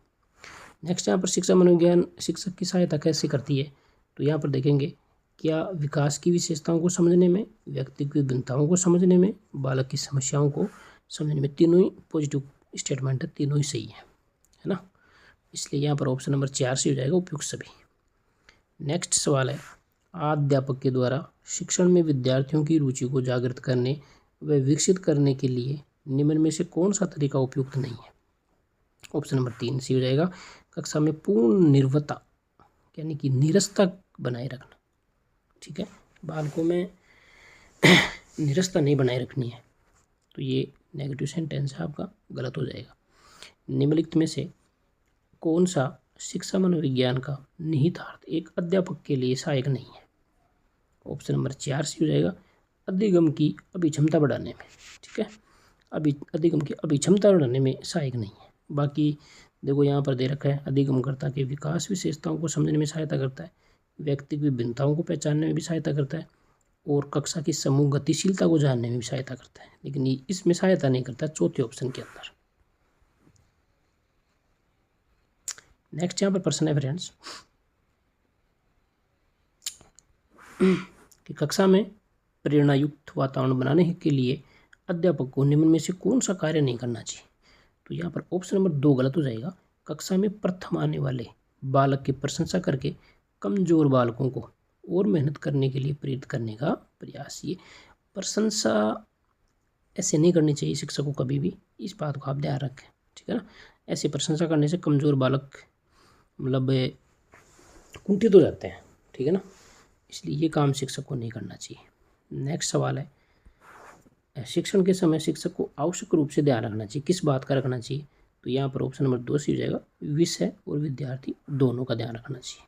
नेक्स्ट यहाँ पर शिक्षा मनोविज्ञान शिक्षक की सहायता कैसे करती है? तो यहाँ पर देखेंगे, क्या विकास की विशेषताओं को समझने में, व्यक्तिगत भिन्नताओं को समझने में, बालक की समस्याओं को समझने में। तीनों ही पॉजिटिव स्टेटमेंट है, तीनों ही सही है ना। इसलिए यहाँ पर ऑप्शन नंबर 4 से हो जाएगा उपयुक्त सभी। नेक्स्ट सवाल है, अध्यापक के द्वारा शिक्षण में विद्यार्थियों की रुचि को जागृत करने व विकसित करने के लिए निम्न में से कौन सा तरीका उपयुक्त नहीं है? ऑप्शन नंबर 3 से हो जाएगा, कक्षा में पूर्ण निर्भरता यानी कि निरस्ता बनाए रखना। ठीक है, बालकों में निरस्ता नहीं बनाए रखनी है, तो ये नेगेटिव सेंटेंस है आपका, गलत हो जाएगा। निम्नलिखित में से कौन सा शिक्षा मनोविज्ञान का निहितार्थ एक अध्यापक के लिए सहायक नहीं है? ऑप्शन नंबर 4 से हो जाएगा, अधिगम की अभिक्षमता बढ़ाने में। ठीक है, अधिगम की अभिक्षमता बढ़ाने में सहायक नहीं है। बाकी देखो यहाँ पर दे रखा है, अधिगमकर्ता के विकास विशेषताओं को समझने में सहायता करता है, व्यक्तिगत विभिन्नताओं को पहचानने में भी सहायता करता है और कक्षा की समूह गतिशीलता को जानने में भी सहायता करता है, लेकिन ये इसमें सहायता नहीं करता चौथे ऑप्शन के अंदर। नेक्स्ट यहाँ पर प्रश्न है फ्रेंड्स कि कक्षा में प्रेरणायुक्त वातावरण बनाने के लिए अध्यापक को निम्न में से कौन सा कार्य नहीं करना चाहिए? तो यहाँ पर ऑप्शन नंबर 2 गलत हो जाएगा, कक्षा में प्रथम आने वाले बालक की प्रशंसा करके कमजोर बालकों को और मेहनत करने के लिए प्रेरित करने का प्रयास। ये प्रशंसा ऐसे नहीं करनी चाहिए शिक्षक को कभी भी, इस बात को आप ध्यान रखें, ठीक है ना। ऐसी प्रशंसा करने से कमज़ोर बालक मतलब कुंठित हो जाते हैं, ठीक है ना, इसलिए ये काम शिक्षक को नहीं करना चाहिए। नेक्स्ट सवाल है, शिक्षण के समय शिक्षक को आवश्यक रूप से ध्यान रखना चाहिए, किस बात का रखना चाहिए? तो यहाँ पर ऑप्शन नंबर 2 से हो जाएगा, विषय और विद्यार्थी दोनों का ध्यान रखना चाहिए।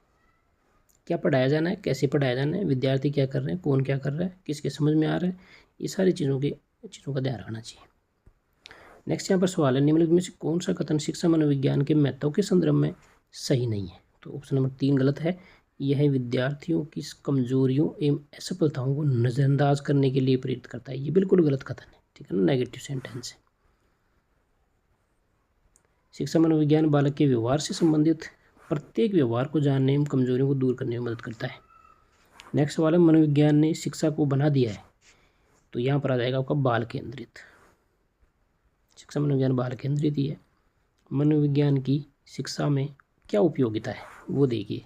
क्या पढ़ाया जाना है, कैसे पढ़ाया जाना है, विद्यार्थी क्या कर रहे हैं, कौन क्या कर रहा है, किसके समझ में आ रहा है, ये सारी चीज़ों का ध्यान रखना चाहिए। नेक्स्ट यहाँ पर सवाल है, निम्नलिखित में से कौन सा कथन शिक्षा मनोविज्ञान के महत्व के संदर्भ में सही नहीं है? तो ऑप्शन नंबर 3 गलत है। यह विद्यार्थियों की कमजोरियों एवं असफलताओं को नज़रअंदाज करने के लिए प्रेरित करता है, ये बिल्कुल गलत कथन है, ठीक है ना, नेगेटिव सेंटेंस है। शिक्षा मनोविज्ञान बालक के व्यवहार से संबंधित प्रत्येक व्यवहार को जानने एवं कमजोरियों को दूर करने में मदद करता है। नेक्स्ट सवाल है, मनोविज्ञान ने शिक्षा को बना दिया है, तो यहाँ पर आ जाएगा आपका बाल केंद्रित। शिक्षा मनोविज्ञान बाल केंद्रित ही है। मनोविज्ञान की शिक्षा में क्या उपयोगिता है वो देखिए।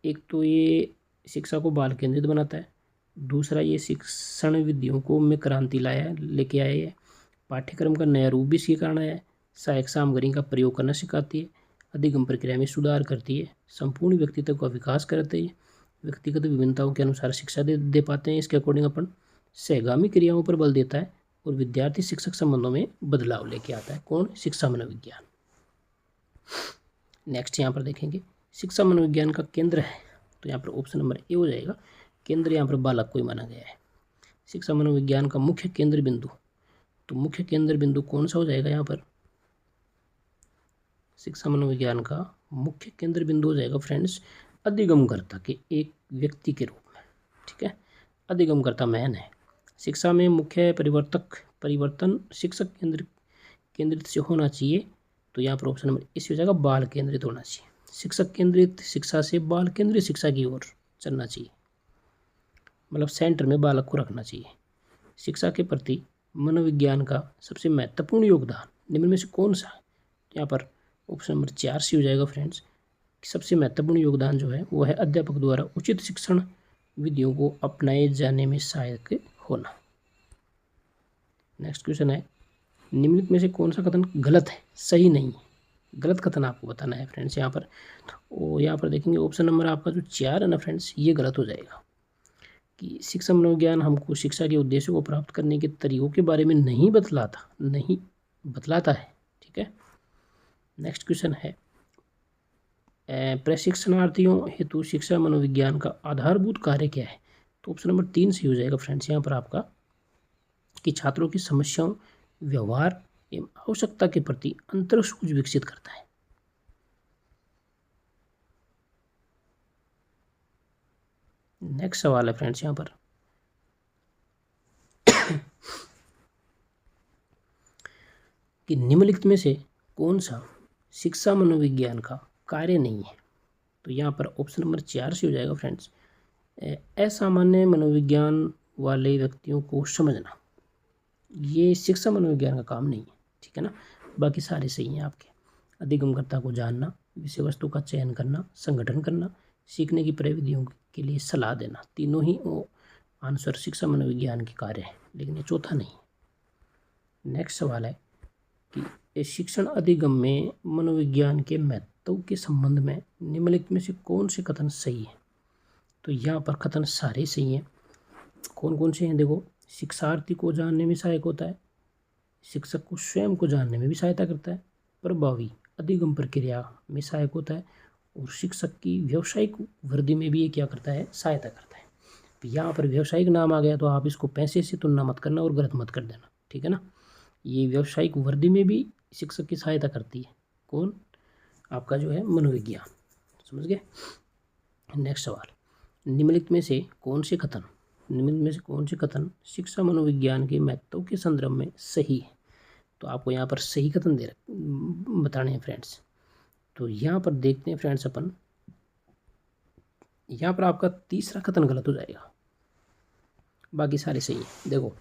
एक तो ये शिक्षा को बाल केंद्रित बनाता है, दूसरा ये शिक्षण विधियों को में क्रांति लेके आया है, पाठ्यक्रम का नया रूप भी इसके कारण आया है, सहायक सामग्री का प्रयोग करना सिखाती है, अधिगम प्रक्रिया में सुधार करती है, संपूर्ण व्यक्तित्व का विकास करती है, व्यक्तिगत विभिन्नताओं के अनुसार शिक्षा दे पाते हैं, इसके अकॉर्डिंग अपन सहगामी क्रियाओं पर बल देता है, और विद्यार्थी शिक्षक संबंधों में बदलाव लेके आता है। कौन? शिक्षा मनोविज्ञान। नेक्स्ट यहाँ पर देखेंगे, शिक्षा मनोविज्ञान का केंद्र है, तो यहाँ पर ऑप्शन नंबर ए हो जाएगा, केंद्र यहाँ पर बालक को ही माना गया है। शिक्षा मनोविज्ञान का मुख्य केंद्र बिंदु, तो मुख्य केंद्र बिंदु कौन सा हो जाएगा यहाँ पर? शिक्षा मनोविज्ञान का मुख्य केंद्र बिंदु हो जाएगा फ्रेंड्स अधिगमकर्ता के एक व्यक्ति के रूप में, ठीक है, अधिगमकर्ता मैन है। शिक्षा में मुख्य परिवर्तन शिक्षक केंद्रित से होना चाहिए, तो यहाँ पर ऑप्शन नंबर इस हो जाएगा, बाल केंद्रित होना चाहिए। शिक्षक केंद्रित शिक्षा से बाल केंद्रित शिक्षा की ओर चलना चाहिए, मतलब सेंटर में बालक को रखना चाहिए। शिक्षा के प्रति मनोविज्ञान का सबसे महत्वपूर्ण योगदान निम्न में से कौन सा? यहाँ पर ऑप्शन नंबर 4 से हो जाएगा फ्रेंड्स, सबसे महत्वपूर्ण योगदान जो है वो है अध्यापक द्वारा उचित शिक्षण विधियों को अपनाए जाने में सहायक होना। नेक्स्ट क्वेश्चन है, निम्नलिखित में से कौन सा कथन गलत है, सही नहीं है? गलत कथन आपको बताना है फ्रेंड्स यहाँ पर। तो यहाँ पर देखेंगे ऑप्शन नंबर आपका जो 4 है ना फ्रेंड्स, ये गलत हो जाएगा कि शिक्षा मनोविज्ञान हमको शिक्षा के उद्देश्यों को प्राप्त करने के तरीकों के बारे में नहीं बतलाता है, ठीक है। नेक्स्ट क्वेश्चन है, प्रशिक्षणार्थियों हेतु शिक्षा मनोविज्ञान का आधारभूत कार्य क्या है? तो ऑप्शन नंबर 3 से हो जाएगा फ्रेंड्स यहाँ पर आपका, कि छात्रों की समस्याओं, व्यवहार एवं आवश्यकता के प्रति अंतर्सूझ विकसित करता है। नेक्स्ट सवाल है फ्रेंड्स यहाँ पर, कि निम्नलिखित में से कौन सा शिक्षा मनोविज्ञान का कार्य नहीं है? तो यहाँ पर ऑप्शन नंबर 4 से हो जाएगा फ्रेंड्स, असामान्य मनोविज्ञान वाले व्यक्तियों को समझना, ये शिक्षा मनोविज्ञान का काम नहीं है, ठीक है ना। बाकी सारे सही हैं आपके। अधिगमकर्ता को जानना, विषय वस्तु का चयन करना, संगठन करना, सीखने की प्रविधियों के लिए सलाह देना, तीनों ही आंसर शिक्षा मनोविज्ञान के कार्य है, लेकिन ये चौथा नहीं। नेक्स्ट सवाल है कि शिक्षण अधिगम में मनोविज्ञान के महत्व के संबंध में निम्नलिखित में से कौन से कथन सही है? तो यहाँ पर कथन सारे सही हैं। कौन कौन से हैं देखो, शिक्षार्थी को जानने में सहायक होता है, शिक्षक को स्वयं को जानने में भी सहायता करता है, प्रभावी अधिगम प्रक्रिया में सहायक होता है, और शिक्षक की व्यावसायिक वृद्धि में भी ये क्या करता है, सहायता करता है। तो यहाँ पर व्यावसायिक नाम आ गया तो आप इसको पैसे से तुलना मत करना और गलत मत कर देना, ठीक है ना। ये व्यावसायिक वृद्धि में भी शिक्षक की सहायता करती है, कौन? आपका जो है मनोविज्ञान, समझ गए। नेक्स्ट सवाल, निम्नलिखित में से कौन से कथन शिक्षा मनोविज्ञान के महत्व के संदर्भ में सही है? तो आपको यहाँ पर सही कथन बताने हैं फ्रेंड्स। तो यहाँ पर देखते हैं फ्रेंड्स अपन, यहाँ पर आपका तीसरा कथन गलत हो जाएगा, बाकी सारे सही है। देखो,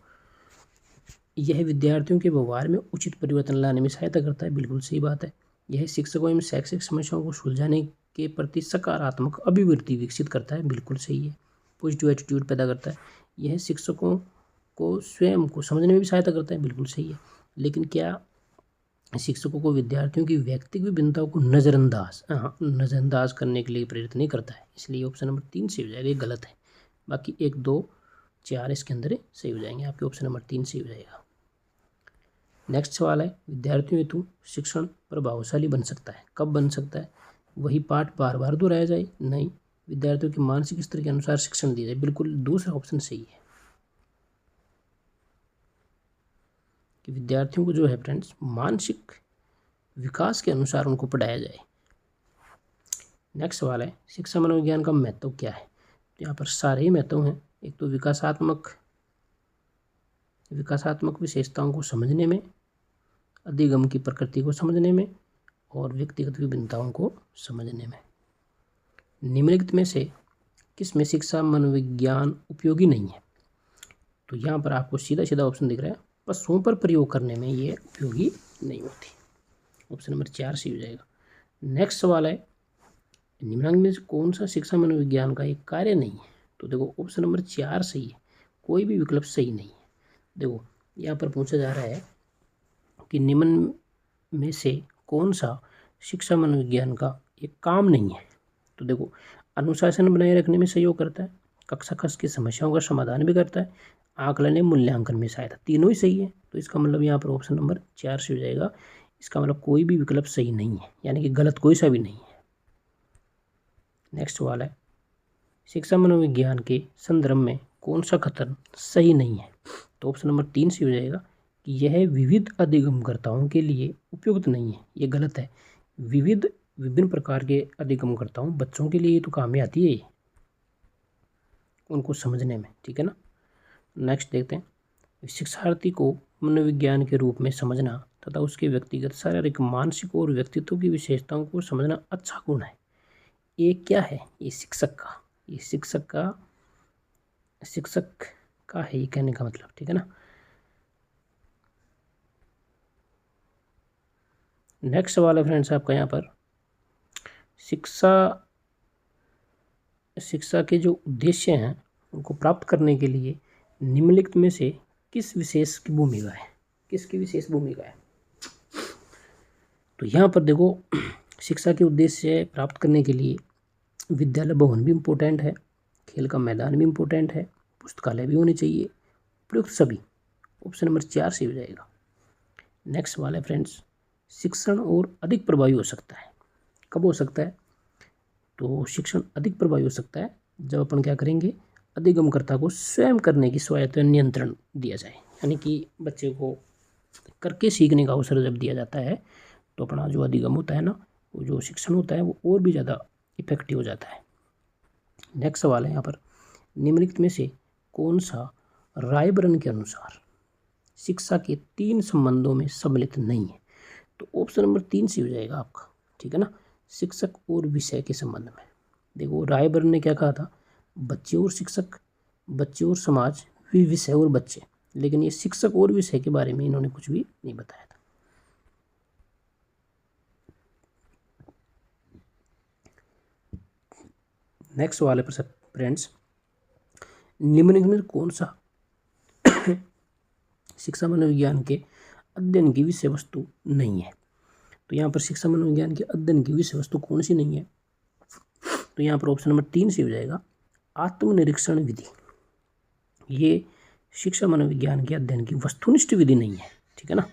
यह विद्यार्थियों के व्यवहार में उचित परिवर्तन लाने में सहायता करता है, बिल्कुल सही बात है। यह शिक्षकों एवं शैक्षिक समस्याओं को सुलझाने के प्रति सकारात्मक अभिवृत्ति विकसित करता है, बिल्कुल सही है। पॉजिटिव एटीट्यूड पैदा करता है। यह शिक्षकों को स्वयं को समझने में भी सहायता करता है, बिल्कुल सही है। लेकिन क्या शिक्षकों को विद्यार्थियों की व्यक्तिगत विभिन्नताओं को नज़रअंदाज करने के लिए प्रेरित नहीं करता है, इसलिए ऑप्शन नंबर 3 सही हो जाएगा, ये गलत है। बाकी 1, 2, 4 इसके अंदर सही हो जाएंगे, आपके ऑप्शन नंबर 3 सही हो जाएगा। नेक्स्ट सवाल है, विद्यार्थियों हेतु शिक्षण प्रभावशाली बन सकता है, कब बन सकता है? वही पाठ बार बार दोहराया जाए? नहीं। विद्यार्थियों के मानसिक स्तर के अनुसार शिक्षण दिया जाए? बिल्कुल दूसरा ऑप्शन सही है कि विद्यार्थियों को जो है फ्रेंड्स मानसिक विकास के अनुसार उनको पढ़ाया जाए। नेक्स्ट सवाल है, शिक्षा मनोविज्ञान का महत्व क्या है? तो यहाँ पर सारे ही महत्व हैं। एक तो विकासात्मक विशेषताओं को समझने में, अधिगम की प्रकृति को समझने में और व्यक्तिगत विभिन्नताओं को समझने में। निम्नलिखित में से किस में शिक्षा मनोविज्ञान उपयोगी नहीं है? तो यहाँ पर आपको सीधा सीधा ऑप्शन दिख रहा है, पशुओं पर प्रयोग करने में ये उपयोगी नहीं होती। ऑप्शन नंबर 4 सही हो जाएगा। नेक्स्ट सवाल है, निम्नलिखित में से कौन सा शिक्षा मनोविज्ञान का एक कार्य नहीं है? तो देखो ऑप्शन नंबर 4 सही है, कोई भी विकल्प सही नहीं है। देखो यहाँ पर पूछा जा रहा है कि निम्न में से कौन सा शिक्षा मनोविज्ञान का एक काम नहीं है? तो देखो अनुशासन बनाए रखने में सहयोग करता है, कक्षा कक्ष की समस्याओं का समाधान भी करता है, आकलन एवं मूल्यांकन में सहायता, तीनों ही सही है। तो इसका मतलब यहाँ पर ऑप्शन नंबर 4 से हो जाएगा। इसका मतलब कोई भी विकल्प सही नहीं है, यानी कि गलत कोई सा भी नहीं है। नेक्स्ट सवाल है, शिक्षा मनोविज्ञान के संदर्भ में कौन सा कथन सही नहीं है? तो ऑप्शन नंबर 3 से हो जाएगा कि यह विविध अधिगमकर्ताओं के लिए उपयुक्त नहीं है, ये गलत है। विभिन्न प्रकार के अधिगमकर्ताओं बच्चों के लिए तो काम में आती है, उनको समझने में, ठीक है ना। नेक्स्ट देखते हैं, शिक्षार्थी को मनोविज्ञान के रूप में समझना तथा उसके व्यक्तिगत शारीरिक मानसिक और व्यक्तित्व की विशेषताओं को समझना अच्छा गुण है। ये क्या है? ये शिक्षक का है, ये कहने का मतलब, ठीक है ना। नेक्स्ट सवाल है फ्रेंड्स आपका यहाँ पर, शिक्षा के जो उद्देश्य हैं उनको प्राप्त करने के लिए निम्नलिखित में से किसकी विशेष भूमिका है? तो यहाँ पर देखो शिक्षा के उद्देश्य प्राप्त करने के लिए विद्यालय भवन भी इम्पोर्टेंट है, खेल का मैदान भी इम्पोर्टेंट है, पुस्तकालय भी होनी चाहिए, उपयुक्त सभी। ऑप्शन नंबर 4 से हो जाएगा। नेक्स्ट सवाल है फ्रेंड्स, शिक्षण और अधिक प्रभावी हो सकता है, कब हो सकता है? तो शिक्षण अधिक प्रभावी हो सकता है जब अपन क्या करेंगे, अधिगमकर्ता को स्वयं करने की स्वायत्त नियंत्रण दिया जाए, यानी कि बच्चे को करके सीखने का अवसर जब दिया जाता है तो अपना जो अधिगम होता है ना, वो जो शिक्षण होता है वो और भी ज़्यादा इफेक्टिव हो जाता है। नेक्स्ट सवाल है यहाँ पर, निम्नलिखित में से कौन सा रायबरन के अनुसार शिक्षा के 3 संबंधों में सम्मिलित नहीं है? तो ऑप्शन नंबर 3 से हो जाएगा आपका, ठीक है ना, शिक्षक और विषय के संबंध में। देखो रायबरन ने क्या कहा था, बच्चे और शिक्षक, बच्चे और समाज, विषय और बच्चे, लेकिन ये शिक्षक और विषय के बारे में इन्होंने कुछ भी नहीं बताया था। नेक्स्ट सवाल है फ्रेंड्स, निम्नलिखित में कौन सा शिक्षा मनोविज्ञान के अध्ययन की विषय वस्तु नहीं है? तो यहाँ पर शिक्षा मनोविज्ञान के अध्ययन की विषय वस्तु कौन सी नहीं है? तो यहाँ पर ऑप्शन नंबर 3 से हो जाएगा, आत्मनिरीक्षण विधि। ये शिक्षा मनोविज्ञान के अध्ययन की वस्तुनिष्ठ विधि नहीं है, ठीक है ना,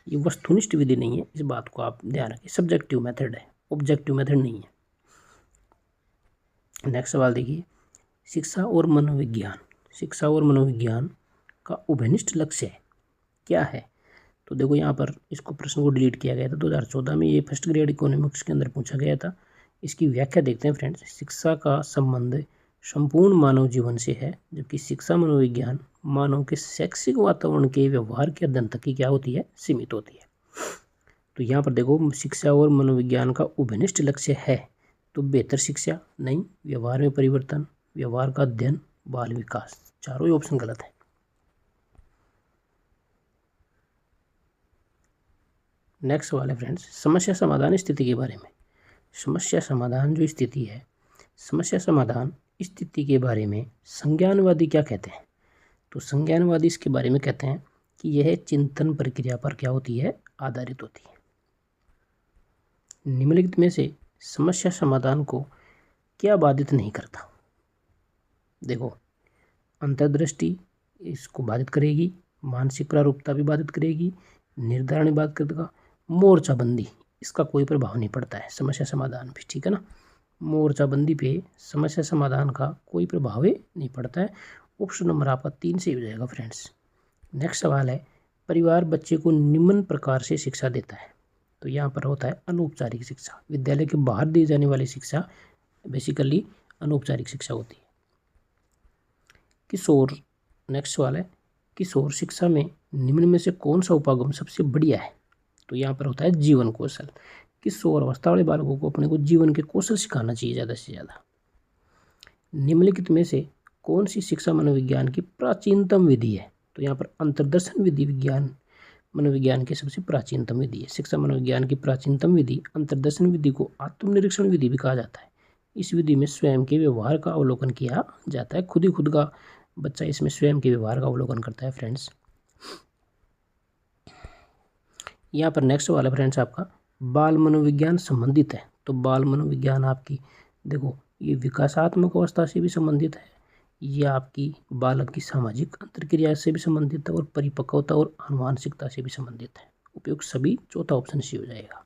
ये वस्तुनिष्ठ विधि नहीं है, इस बात को आप ध्यान रखिए। सब्जेक्टिव मेथड है, ऑब्जेक्टिव मेथड नहीं है। नेक्स्ट सवाल देखिए, शिक्षा और मनोविज्ञान का उभयनिष्ठ लक्ष्य क्या है? तो देखो यहाँ पर इसको प्रश्न को डिलीट किया गया था 2014 में, ये फर्स्ट ग्रेड इकोनॉमिक्स के अंदर पूछा गया था। इसकी व्याख्या देखते हैं फ्रेंड्स, शिक्षा का संबंध संपूर्ण मानव जीवन से है, जबकि शिक्षा मनोविज्ञान मानव के शैक्षिक वातावरण के व्यवहार के अध्ययन तक की क्या होती है, सीमित होती है। तो यहाँ पर देखो शिक्षा और मनोविज्ञान का उभयनिष्ठ लक्ष्य है, तो बेहतर शिक्षा नहीं, व्यवहार में परिवर्तन, व्यवहार का अध्ययन, बाल विकास, चारों ही ऑप्शन गलत है। नेक्स्ट सवाल है फ्रेंड्स, समस्या समाधान स्थिति के बारे में। समस्या समाधान जो स्थिति है, समस्या समाधान स्थिति के बारे में संज्ञानवादी क्या कहते हैं? तो संज्ञानवादी इसके बारे में कहते हैं कि यह चिंतन प्रक्रिया पर क्या होती है, आधारित होती है। निम्नलिखित में से समस्या समाधान को क्या बाधित नहीं करता? देखो, अंतर्दृष्टि इसको बाधित करेगी, मानसिक प्रारूपता भी बाधित करेगी, निर्धारण भी बाधित करेगा, मोर्चाबंदी इसका कोई प्रभाव नहीं पड़ता है समस्या समाधान पे, ठीक है ना। मोर्चाबंदी पे समस्या समाधान का कोई प्रभाव नहीं पड़ता है। ऑप्शन नंबर आपका 3 से हो जाएगा फ्रेंड्स। नेक्स्ट सवाल है, परिवार बच्चे को निम्न प्रकार से शिक्षा देता है। तो यहाँ पर होता है अनौपचारिक शिक्षा। विद्यालय के बाहर दी जाने वाली शिक्षा बेसिकली अनौपचारिक शिक्षा होती है। किशोर, नेक्स्ट सवाल है, किशोर शिक्षा में निम्न में से कौन सा उपागम सबसे बढ़िया है? तो यहाँ पर होता है जीवन कौशल। किशोर अवस्था वाले बालकों को अपने को जीवन के कौशल सिखाना चाहिए ज़्यादा से ज़्यादा। निम्नलिखित में से कौन सी शिक्षा मनोविज्ञान की प्राचीनतम विधि है? तो यहाँ पर अंतर्दर्शन विधि विज्ञान मनोविज्ञान की सबसे प्राचीनतम विधि है। शिक्षा मनोविज्ञान की प्राचीनतम विधि अंतर्दर्शन विधि को आत्मनिरीक्षण विधि भी कहा जाता है। इस विधि में स्वयं के व्यवहार का अवलोकन किया जाता है। खुद ही खुद का बच्चा इसमें स्वयं के व्यवहार का अवलोकन करता है फ्रेंड्स। यहाँ पर नेक्स्ट वाला फ्रेंड्स आपका बाल मनोविज्ञान संबंधित है। तो बाल मनोविज्ञान आपकी देखो, ये विकासात्मक अवस्था से भी संबंधित है, ये आपकी बालक की सामाजिक अंतर्क्रिया से भी संबंधित है, और परिपक्वता और आनुवांशिकता से भी संबंधित है। उपयुक्त सभी, चौथा ऑप्शन सी हो जाएगा।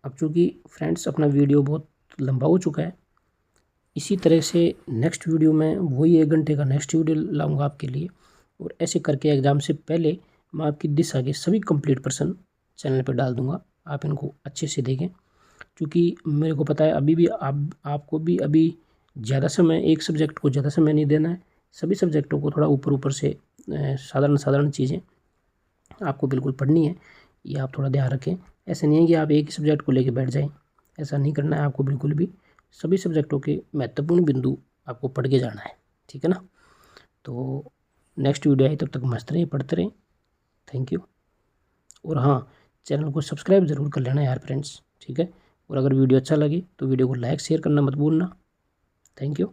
अब चूँकि फ्रेंड्स अपना वीडियो बहुत लंबा हो चुका है, इसी तरह से नेक्स्ट वीडियो में वही 1 घंटे का नेक्स्ट वीडियो लाऊंगा आपके लिए, और ऐसे करके एग्ज़ाम से पहले मैं आपकी दिशा के सभी कंप्लीट पर्सन चैनल पर डाल दूंगा। आप इनको अच्छे से देखें, क्योंकि मेरे को पता है अभी भी आपको भी अभी ज़्यादा समय, एक सब्जेक्ट को ज़्यादा समय नहीं देना है। सभी सब्जेक्टों को थोड़ा ऊपर से साधारण चीज़ें आपको बिल्कुल पढ़नी है, ये आप थोड़ा ध्यान रखें। ऐसा नहीं है कि आप एक ही सब्जेक्ट को लेकर बैठ जाएं, ऐसा नहीं करना है आपको बिल्कुल भी। सभी सब्जेक्टों के महत्वपूर्ण बिंदु आपको पढ़ के जाना है, ठीक है ना। तो नेक्स्ट वीडियो है, तब तक मस्त रहें, पढ़ते रहें। Thank you. और हाँ, चैनल को सब्सक्राइब ज़रूर कर लेना यार फ्रेंड्स, ठीक है। और अगर वीडियो अच्छा लगे तो वीडियो को लाइक शेयर करना मत भूलना। Thank you.